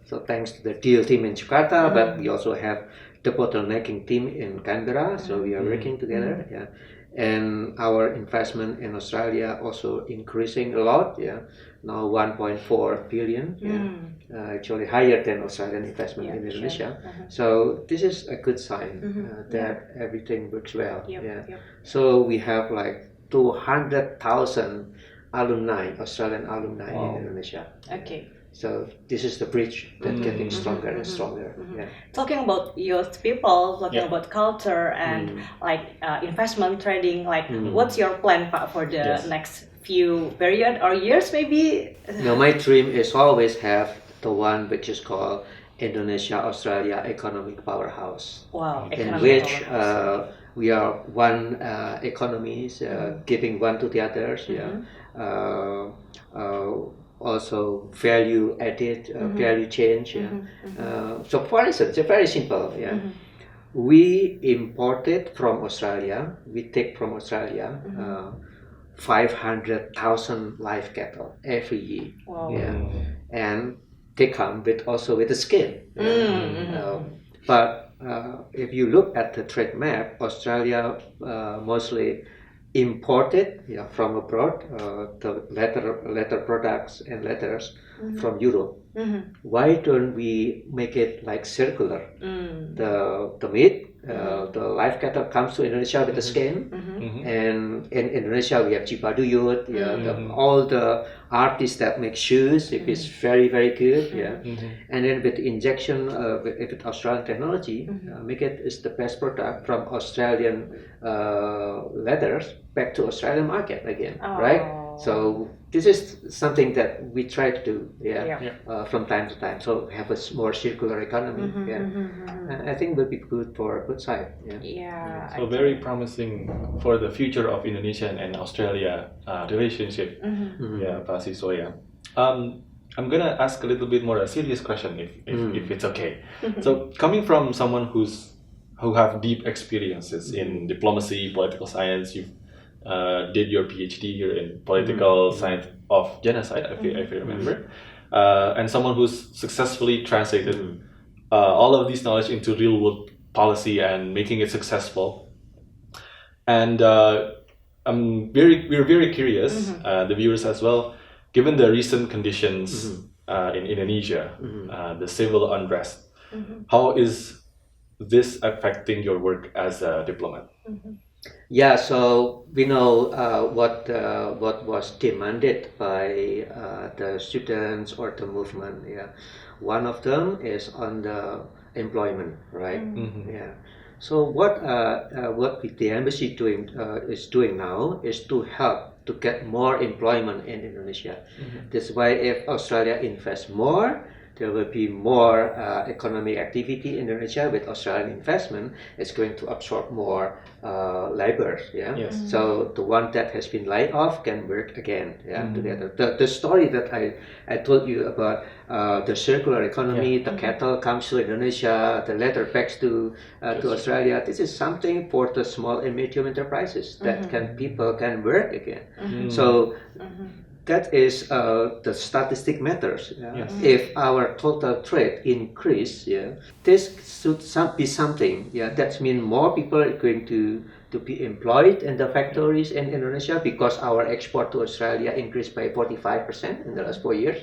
S3: So thanks to the deal team in Jakarta, but we also have the bottlenecking team in Canberra, so we are working together. And our investment in Australia also increasing a lot. Now 1.4 billion, actually higher than Australian investment in Indonesia. So this is a good sign that everything works well. So we have like 200,000 alumni, Australian alumni in Indonesia.
S2: Okay.
S3: So this is the bridge that's getting stronger and stronger.
S2: Talking about youth people, talking about culture and like investment trading, like what's your plan, Pak, for the next few period or years maybe?
S3: No, my dream is always have the one which is called Indonesia-Australia Economic Powerhouse.
S2: Wow.
S3: In which we are one economies, giving one to the others. also value added, value change. So for instance, it's very simple. We imported from Australia. We take from Australia 500,000 live cattle every year.
S2: Wow.
S3: And they come also with the skin. But if you look at the trade map, Australia mostly imported from abroad the leather products and leathers from Europe. Why don't we make it like circular? The meat, the live cattle comes to Indonesia with the skin, and in Indonesia we have Cipaduyut, all the artists that make shoes, if it's very very good, and then with injection with Australian technology, make it is the best product from Australian leathers back to Australian market again, right? So this is something that we try to do, from time to time. So have a more circular economy. I think will be good for both sides.
S4: So very promising for the future of Indonesian and Australia relationship. Yeah, Pak Siswo. I'm gonna ask a little bit more a serious question, if it's okay. So coming from someone who have deep experiences in diplomacy, political science, you've did your PhD here in political science of genocide, if you remember, and someone who's successfully translated all of this knowledge into real world policy and making it successful. And we're very curious, the viewers as well, given the recent conditions in Indonesia, the civil unrest, how is this affecting your work as a diplomat?
S3: Yeah, so we know what was demanded by the students or the movement. One of them is on the employment, right? So what the embassy is doing now is to help to get more employment in Indonesia. That's why if Australia invests more, there will be more economic activity in Indonesia with Australian investment. It's going to absorb more labor. So the one that has been laid off can work again. Together. The story that I told you about the circular economy, the cattle comes to Indonesia, the leather bags to Australia. This is something for the small and medium enterprises that people can work again. So. That is the statistic matters. If our total trade increase, this should be something. That means more people are going to be employed in the factories in Indonesia because our export to Australia increased by 45% in the last 4 years.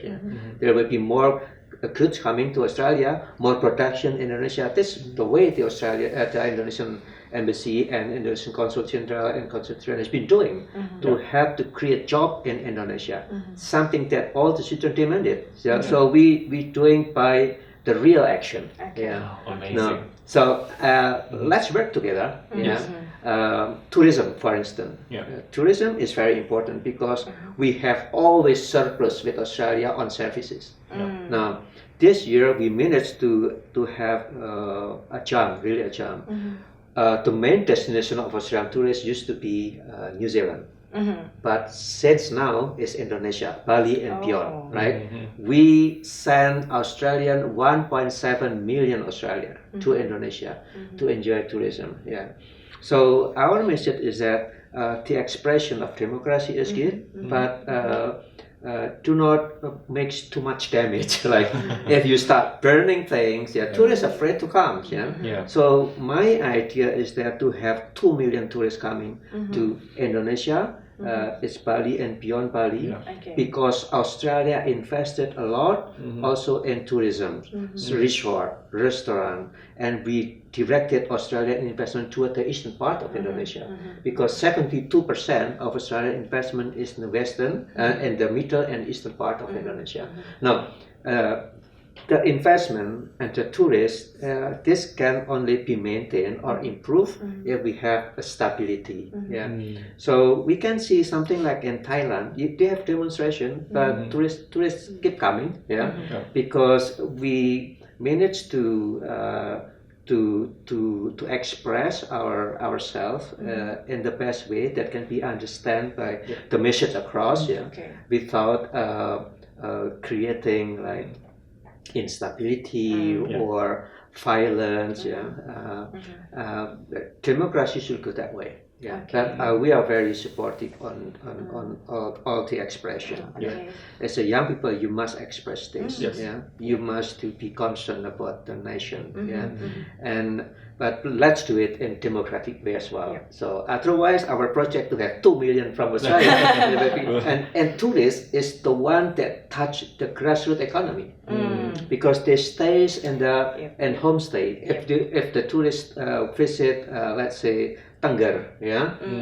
S3: There will be more goods coming to Australia, more production in Indonesia. This is the way the Indonesian Embassy and Indonesian Consul General and Consul General has been doing to help to create job in Indonesia. Something that all the students demanded. So we doing by the real action.
S4: Amazing.
S3: So let's work together. Tourism, for instance. Tourism is very important because we have always surplus with Australia on services. Now, this year we managed to have a jump, really a jump. The main destination of Australian tourists used to be New Zealand. But since now it's Indonesia, Bali and beyond, right? We send Australian 1.7 million Australian to Indonesia to enjoy tourism. So our message is that the expression of democracy is good, but do not make too much damage. Like if you start burning things, tourists are afraid to come. So my idea is that to have 2 million tourists coming to Indonesia. It's Bali and beyond Bali, because Australia invested a lot also in tourism, resort, restaurant, and we directed Australian investment toward the eastern part of Indonesia, because 72% of Australian investment is in the western and the middle and eastern part of Indonesia. Now, the investment and the tourists, this can only be maintained or improved if we have a stability. So we can see something like in Thailand, they have demonstration, but tourists keep coming. Because we managed to to express ourselves in the best way that can be understood by the message across, without creating like instability or violence. Democracy should go that way. But we are very supportive on all the expression. As a young people, you must express this. You must to be concerned about the nation. But let's do it in democratic way as well. So otherwise, our project to have 2 million from Australia, and tourists is the one that touch the grassroots economy because they stays in the homestay. If the tourists visit, let's say Tengger,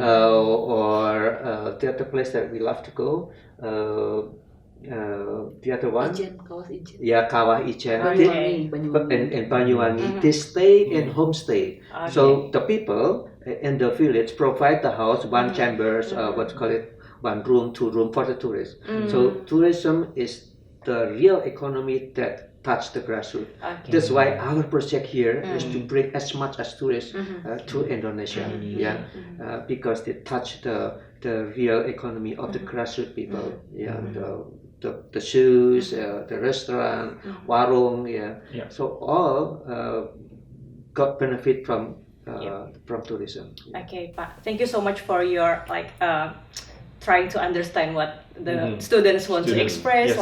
S3: or the other place that we love to go. The other one, Kawah Ijen, in Banyuwangi. They stay in homestay. So the people in the village provide the house, one chambers, what's called it, 1 room, 2 room for the tourists. So tourism is the real economy that touch the grassroots. That's why our project here is to bring as much as tourists to Indonesia, because they touch the real economy of the grassroots people, the shoes, the restaurant, warung, so all got benefit from tourism.
S2: Okay, Pak. Thank you so much for your trying to understand what the students want to express,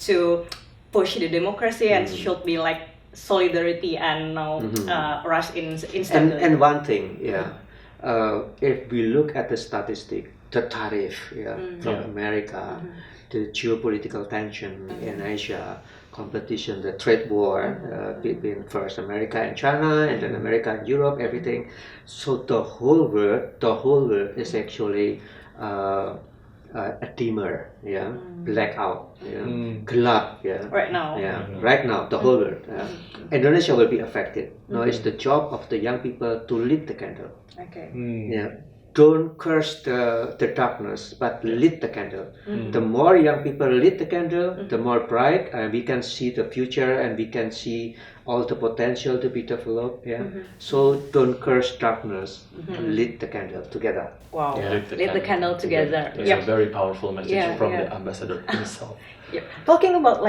S2: to push the democracy and should be like solidarity and rush in instead.
S3: And one thing, if we look at the statistic, the tariff from America, the geopolitical tension in Asia, competition, the trade war between first America and China, and then America and Europe, everything. So the whole world is actually a dimmer, blackout, gelap,
S2: right now.
S3: Right now, the whole world. Indonesia will be affected. Now it's the job of the young people to lit the candle. Don't curse the darkness, but lit the candle. The more young people lit the candle, the more bright we can see the future, and we can see all the potential to be developed. So don't curse darkness. Lit the candle together.
S2: Wow. Lit the candle together.
S4: It's a very powerful message from the ambassador himself.
S2: Talking about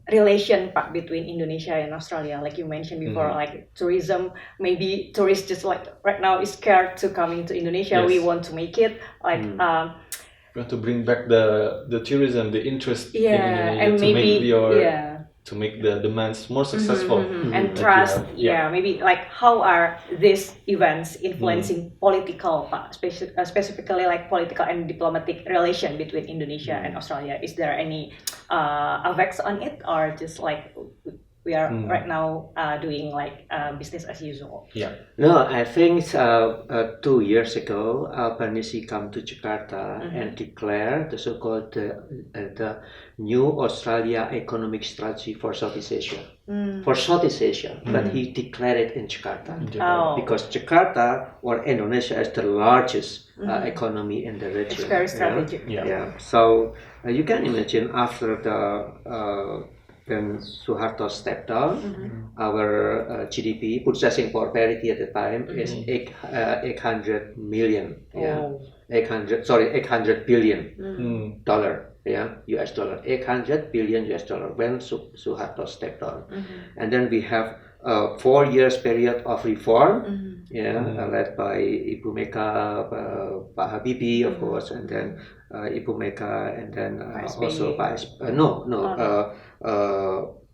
S2: relation, Pak, between Indonesia and Australia, like you mentioned before, like tourism, maybe tourists just like right now is scared to coming to Indonesia. We want to make it like
S4: we want to bring back the tourism, the interest in Indonesia,
S2: and maybe
S4: to make the demands more successful
S2: and trust. Maybe like how are these events influencing political, specifically like political and diplomatic relation between Indonesia and Australia? Is there any effects on it, or just like we are right now doing like business as usual?
S3: No, I think 2 years ago, Albanese come to Jakarta and declare the so-called the new Australia economic strategy for Southeast Asia. For Southeast Asia, but he declared it in Jakarta. Because Jakarta or Indonesia is the largest economy in the region.
S2: It's very strategic.
S3: So you can imagine after the when Suharto stepped down, our GDP, purchasing power parity at the time, is 800 million. 800 billion dollar. US dollar, 800 billion US dollar when Suharto stepped down. And then we have a 4 years period of reform, led by Ibu Mega, Pak Habibie, of course, and then Ibu Mega, and then also Pak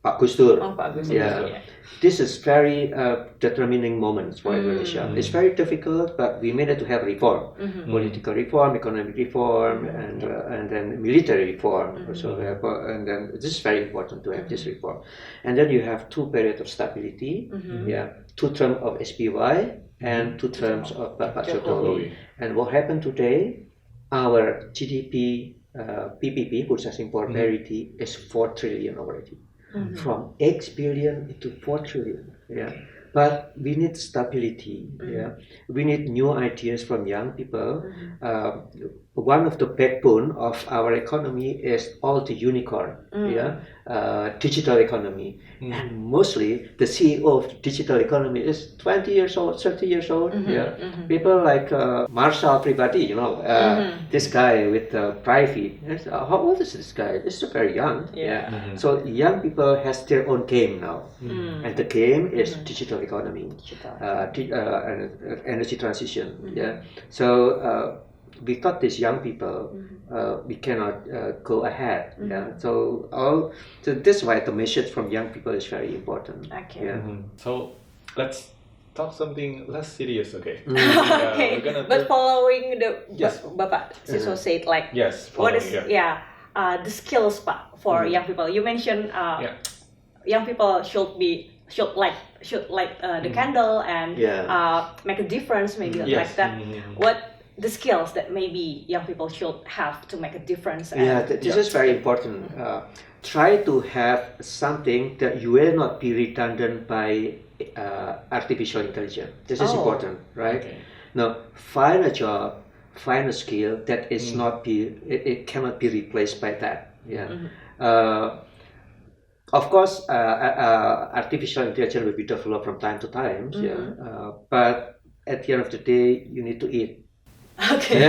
S3: Pak Gus Dur. This is very determining moments for Indonesia. It's very difficult, but we managed to have reform, political reform, economic reform, and then military reform. So and then this is very important to have this reform. And then you have 2 periods of stability, 2 terms of SPY and 2 terms of Pak Jokowi. And what happened today? Our GDP, PPP, purchasing power parity, is 4 trillion already. From 8 billion to 4 trillion. But we need stability. We need new ideas from young people. one of the backbone of our economy is all the unicorn, digital economy. And mostly the CEO of digital economy is 20 years old, 30 years old. People like Marshall Pribadi, this guy with Private. How old is this guy? This is very young. So young people has their own game now. And the game is digital economy, energy transition. So we thought these young people, we cannot go ahead. So this is why the message from young people is very important.
S4: So let's talk something less serious, okay?
S2: Okay,
S4: We're gonna
S2: but following the
S4: Yes.
S2: Bapak Siswo said, like,
S4: Yes,
S2: what is
S4: following, yeah.
S2: the skills Pak for young people? You mentioned young people should light the candle and make a difference, maybe
S4: Yes.
S2: like that. What the skills that maybe young people should have to make a difference?
S3: This is very important. Try to have something that you will not be redundant by artificial intelligence. This is important, right?
S4: Okay.
S3: Now, find a job, find a skill that is not it cannot be replaced by that. Of course, artificial intelligence will be developed from time to time. But at the end of the day, you need to eat.
S2: Okay.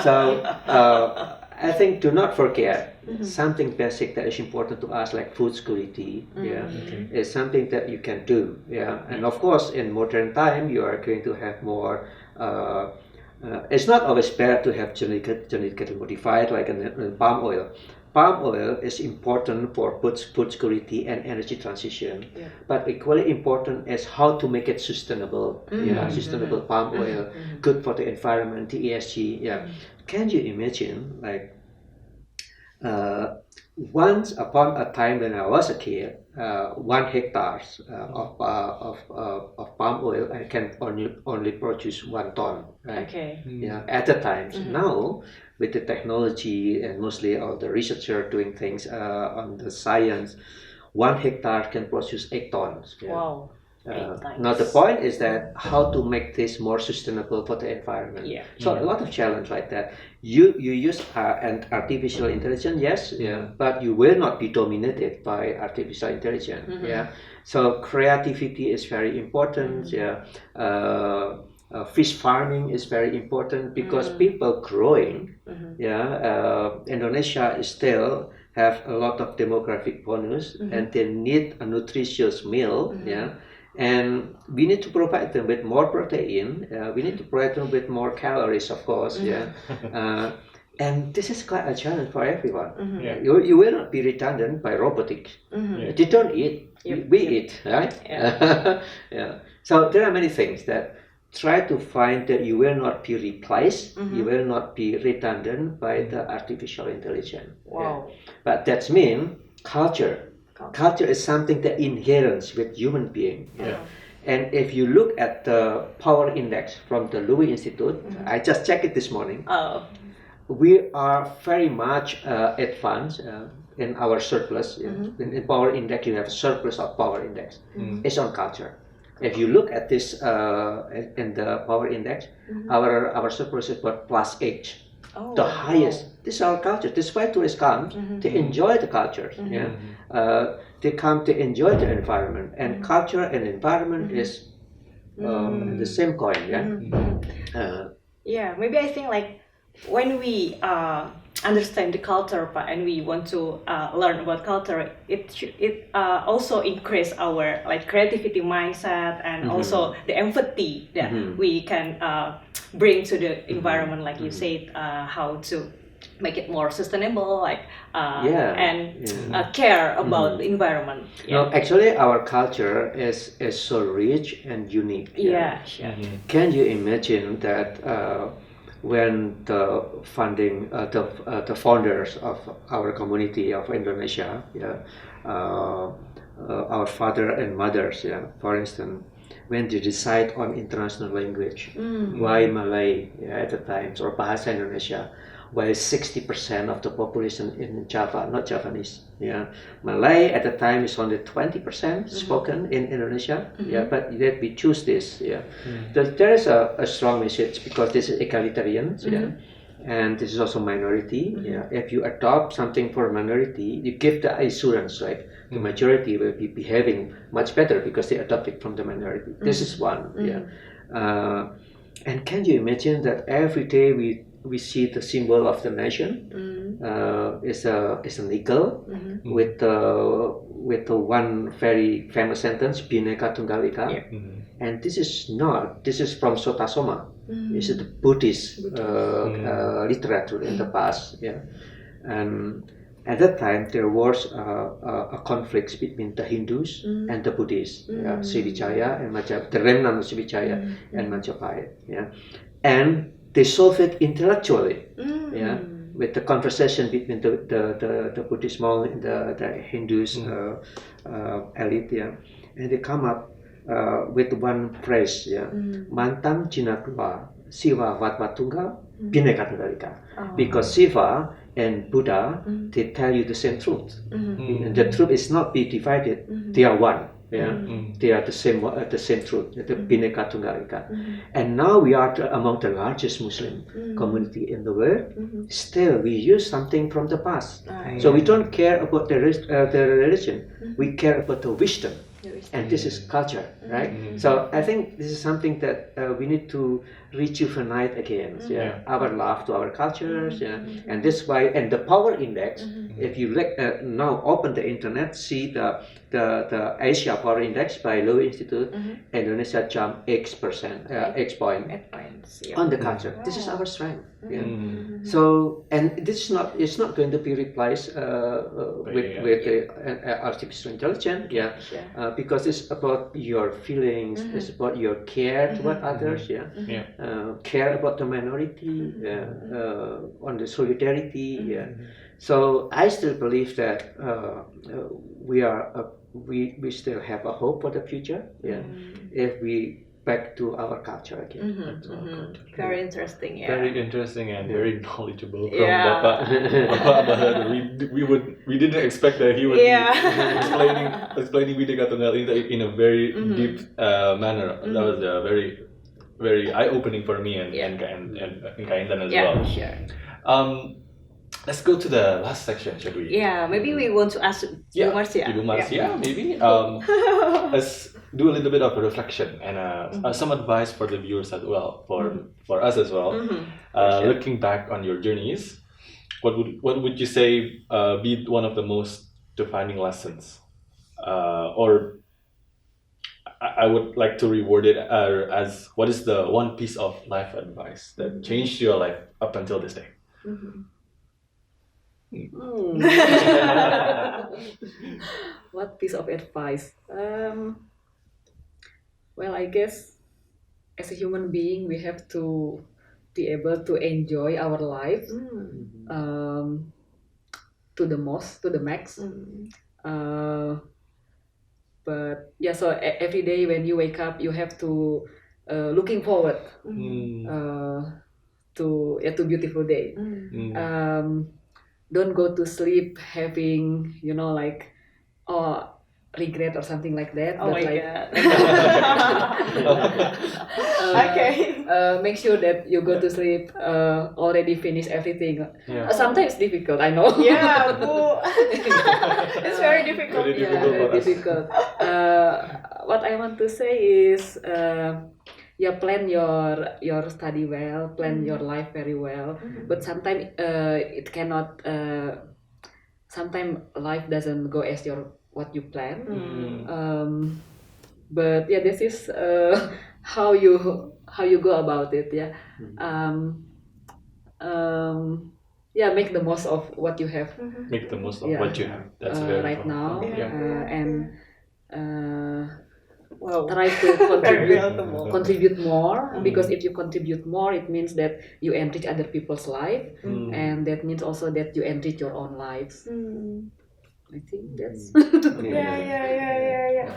S3: So I think do not forget something basic that is important to us, like food security. Is something that you can do. And of course, in modern time, you are going to have more. It's not always bad to have genetically modified, like in palm oil. Palm oil is important for both food security and energy transition, but equally important is how to make it sustainable. Sustainable palm oil, good for the environment, the ESG. Can you imagine, like, once upon a time when I was a kid, 1 hectare of palm oil I can only produce 1 ton. Right?
S2: Okay.
S3: At the time. Now, with the technology and mostly all the researchers doing things on the science, 1 hectare can produce 8 tons.
S2: Wow.
S3: Now the point is that how to make this more sustainable for the environment. So a lot of challenge like that. You use an artificial intelligence, yes, but you will not be dominated by artificial intelligence. So creativity is very important. Fish farming is very important because people growing. Indonesia is still have a lot of demographic bonus and they need a nutritious meal. And we need to provide them with more protein. We need to provide them with more calories, of course. And this is quite a challenge for everyone. You will not be redundant by robotics. They don't eat. We eat, right? So there are many things that try to find that you will not be replaced. You will not be redundant by the artificial intelligence. But that means culture. Culture is something that inherent with human being. And if you look at the power index from the Louis Institute, I just checked it this morning. We are very much advanced in our surplus. In power index, you have surplus of power index. It's on culture. If you look at this in the power index, our surplus is about +8. The highest. This is our culture. This is why tourists come to enjoy the culture. They come to enjoy the environment, and culture and environment is the same coin.
S2: Maybe I think like when we understand the culture and we want to learn about culture, it also increase our like creativity mindset and also the empathy that we can bring to the environment, like you said, how to make it more sustainable, like care about the environment.
S3: No, actually, our culture is so rich and unique. Can you imagine that when the founders of our community of Indonesia, our father and mothers, for instance, when they decide on international language, why Malay at the time, or Bahasa Indonesia, while 60% of the population in Java, not Javanese. Malay at the time is only 20% spoken in Indonesia. But yet we choose this. There is a strong message because this is egalitarian. and this is also minority. Yeah, if you adopt something for minority, you give the assurance, right? The majority will be behaving much better because they adopt it from the minority. This is one. Yeah, and can you imagine that every day we see the symbol of the nation is an eagle with the one very famous sentence Bhinneka Tunggal Ika, and this is from Sotasoma. This is the Buddhist literature in the past. Yeah, and at that time there was a conflict between the Hindus and the Buddhists, Sriwijaya and Majapahit, the remnant of Sriwijaya and Majapahit. Yeah, and they solve it intellectually, yeah, with the conversation between the Buddhist monk and the Hindus elite, yeah, and they come up with one phrase, yeah, Mantan Jinakwa Siva Vatvatunggal Bhinneka Tunggal Ika, because Siva and Buddha they tell you the same truth. And the truth is not be divided; they are one. Yeah, they are the same truth, the Bhinneka Tunggal Ika. And now we are among the largest Muslim community in the world. Still, we use something from the past. So we don't care about the religion. We care about the wisdom. And this is culture, right? So I think this is something that we need to rejuvenate again. Yeah, our love to our cultures. Yeah, and this why and the power index. If you now open the internet, see the Asia Power Index by Lowy Institute, Indonesia jumped X point on the culture. This is our strength. Yeah. So and this is it's not going to be replaced with artificial intelligence. Yeah. Because it's about your feelings, it's about your care toward others, care about the minority, on the solidarity. So I still believe that we still have a hope for the future. If we back to our culture again.
S2: Very interesting. Yeah.
S4: Very interesting and very knowledgeable from Bapak. We didn't expect that he would be explaining Bhinneka Tunggal in a very deep manner. That was very very eye opening for me and Kaintan as well.
S2: Sure.
S4: Let's go to the last section, shall we?
S2: Yeah, maybe we want to ask Ibu Marcia.
S4: Ibu Marcia, maybe. Let's do a little bit of a reflection and some advice for the viewers as well, for us as well. Looking back on your journeys, what would you say be one of the most defining lessons, or I would like to reward it as what is the one piece of life advice that changed your life up until this day?
S1: What piece of advice? Well, I guess as a human being, we have to be able to enjoy our life to the max. But yeah, so every day when you wake up, you have to looking forward to beautiful day. Don't go to sleep having regret or something like that.
S2: Oh
S1: but
S2: my
S1: God.
S2: Okay.
S1: Make sure that you go to sleep already finish everything.
S4: Yeah.
S1: Sometimes difficult, I know.
S2: Yeah, Bu. It's very difficult.
S4: Very
S1: Yeah,
S4: difficult
S1: very
S4: for us.
S1: difficult. What I want to say is, plan your study well, plan your life very well. But sometimes it cannot. Sometimes life doesn't go as what you plan. But yeah, this is how you go about it. Yeah. Make the most of what you have.
S4: Make the most of what you have. That's very
S1: right now,
S4: important.
S1: try to contribute more, because if you contribute more, it means that you enrich other people's life, and that means also that you enrich your own lives. I think that's
S2: Yeah.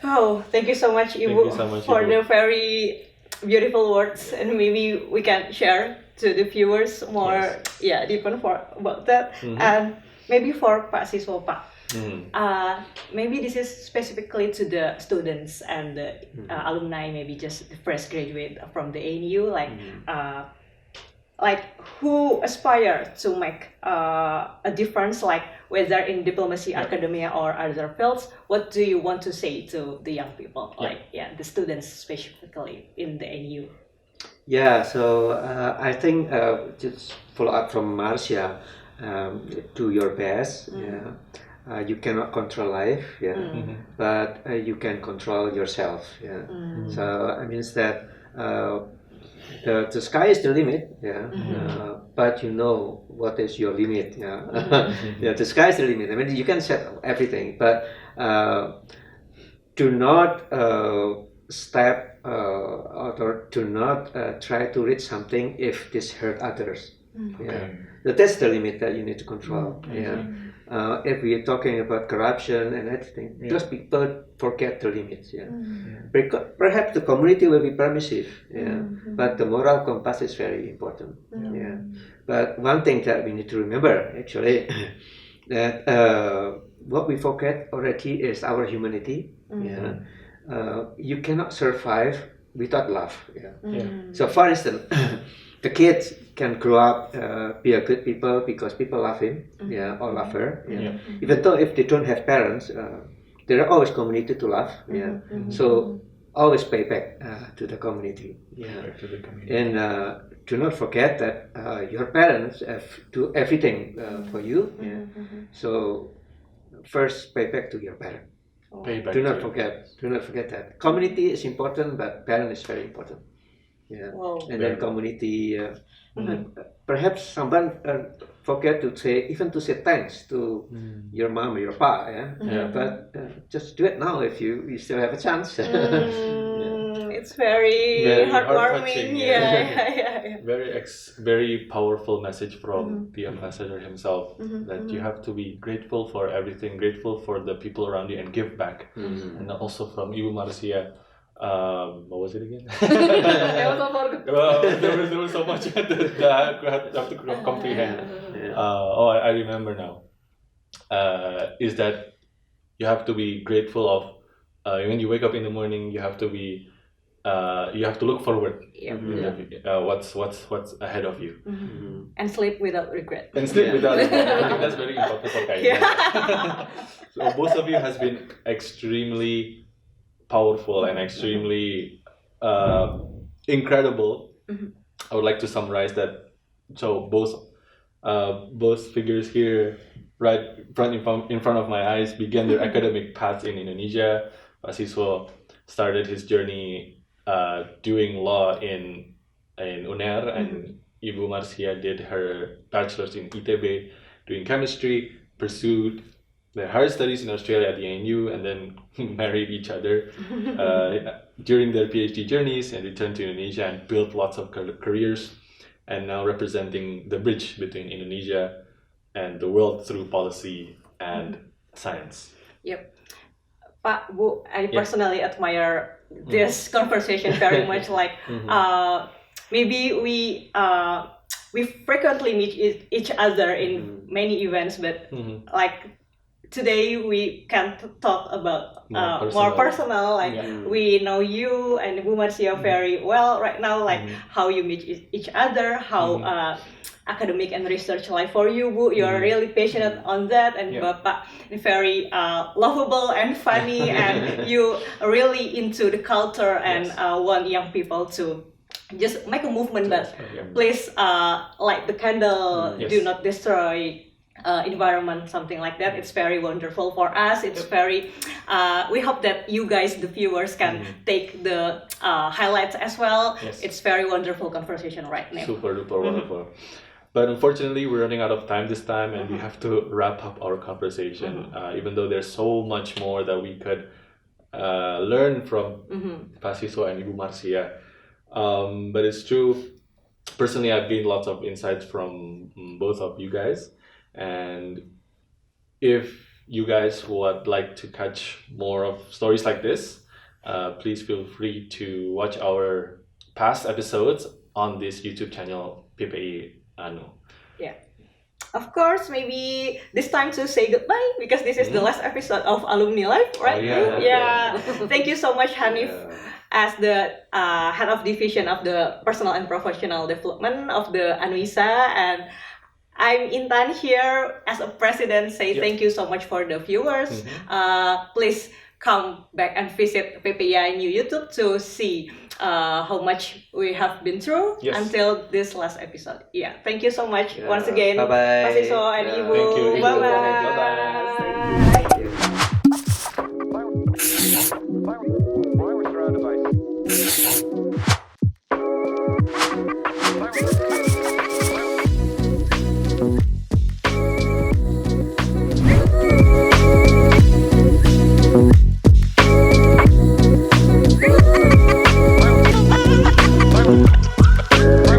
S2: Oh, thank you so much, Ibu,
S4: you so much,
S2: for
S4: Ibu.
S2: the very beautiful words, and maybe we can share to the viewers more, deeper about that, and maybe for Pak Siswa Pak. Maybe this is specifically to the students and the alumni, maybe just the fresh graduate from the ANU. like who aspire to make a difference, like whether in diplomacy, academia, or other fields, what do you want to say to the young people, like the students specifically in the NU?
S3: Yeah, so I think just follow up from Marcia, do your best. Yeah, you cannot control life. Yeah, but you can control yourself. Yeah, so it means that the sky is the limit. Yeah, but you know what is your limit. Yeah, yeah, the sky is the limit. I mean, you can set everything, but do not step or do not try to reach something if this hurt others. Yeah, that's the limit that you need to control. Yeah, if we are talking about corruption and everything, those people forget the limits. Yeah, because perhaps the community will be permissive. Yeah, but the moral compass is very important. Yeah, but one thing that we need to remember actually that what we forget already is our humanity. Yeah. You cannot survive without love. Yeah. So, for instance, the kids can grow up, be a good people because people love him, or love her. Yeah. Even though if they don't have parents, there are always community to love. Yeah. So always pay back to the community. Yeah.
S4: Back to the community.
S3: And do not forget that your parents have do everything for you. Yeah. So first pay back to your parents.
S4: Pay back
S3: Do not
S4: to-
S3: forget that. Community is important, but parent is very important. Yeah.
S2: Wow.
S3: And then community. Perhaps someone forget to say thanks to your mom or your pa. Yeah. But just do it now if you still have a chance.
S2: It's very,
S4: Very
S2: heartwarming.
S4: heart-touching,
S2: Yeah.
S4: Very powerful message from the ambassador himself, that you have to be grateful for everything, grateful for the people around you, and give back. And also from Ibu Marcia, what was it again? Well, there was so much that I have to comprehend. I remember now. Is that you have to be grateful of when you wake up in the morning. You have to be you have to look forward. What's ahead of you,
S2: And sleep without regret.
S4: and sleep without regret. I think that's very important for kindness. So both of you has been extremely powerful and extremely incredible. I would like to summarize that. So both figures here, right in front of my eyes, began their academic path in Indonesia. Pak Siswo started his journey doing law in UNER, and Ibu Marcia did her bachelor's in ITB doing chemistry, pursued the higher studies in Australia at the ANU, and then married each other during their PhD journeys, and returned to Indonesia and built lots of careers, and now representing the bridge between Indonesia and the world through policy and science.
S2: Yep. Pak, Bu, I personally admire this conversation very much. Like, maybe we frequently meet each other in many events, but like today we can talk about more personal. Like we know you and Bu Marcia very well right now. Like how you meet each other, how academic and research life for you, Bu. You are really passionate on that, and Bapak very lovable and funny, and you really into the culture and want young people to just make a movement that please light the candle, do not destroy environment, something like that. It's very wonderful for us. It's very we hope that you guys, the viewers, can take the highlights as well. It's very wonderful conversation right now.
S4: Super duper wonderful. But unfortunately, we're running out of time this time, and we have to wrap up our conversation. Even though there's so much more that we could learn from Pak Siswo and Ibu Marcia. But it's true. Personally, I've gained lots of insights from both of you guys. And if you guys would like to catch more of stories like this, please feel free to watch our past episodes on this YouTube channel, PPI Anu.
S2: Yeah. Of course, maybe this time to say goodbye, because this is the last episode of Alumni Life, right?
S4: Oh, yeah.
S2: Yeah. Thank you so much, Hanif. as the head of division of the personal and professional development of the Anwisa, and I'm Intan here as a president. Say thank you so much for the viewers. Please come back and visit PPI New YouTube to see how much we have been through until this last episode. Yeah, thank you so much once again,
S3: Bye-bye.
S2: Pak Siswo and Ibu.
S4: Thank you.
S2: Bye-bye.
S4: Bye-bye.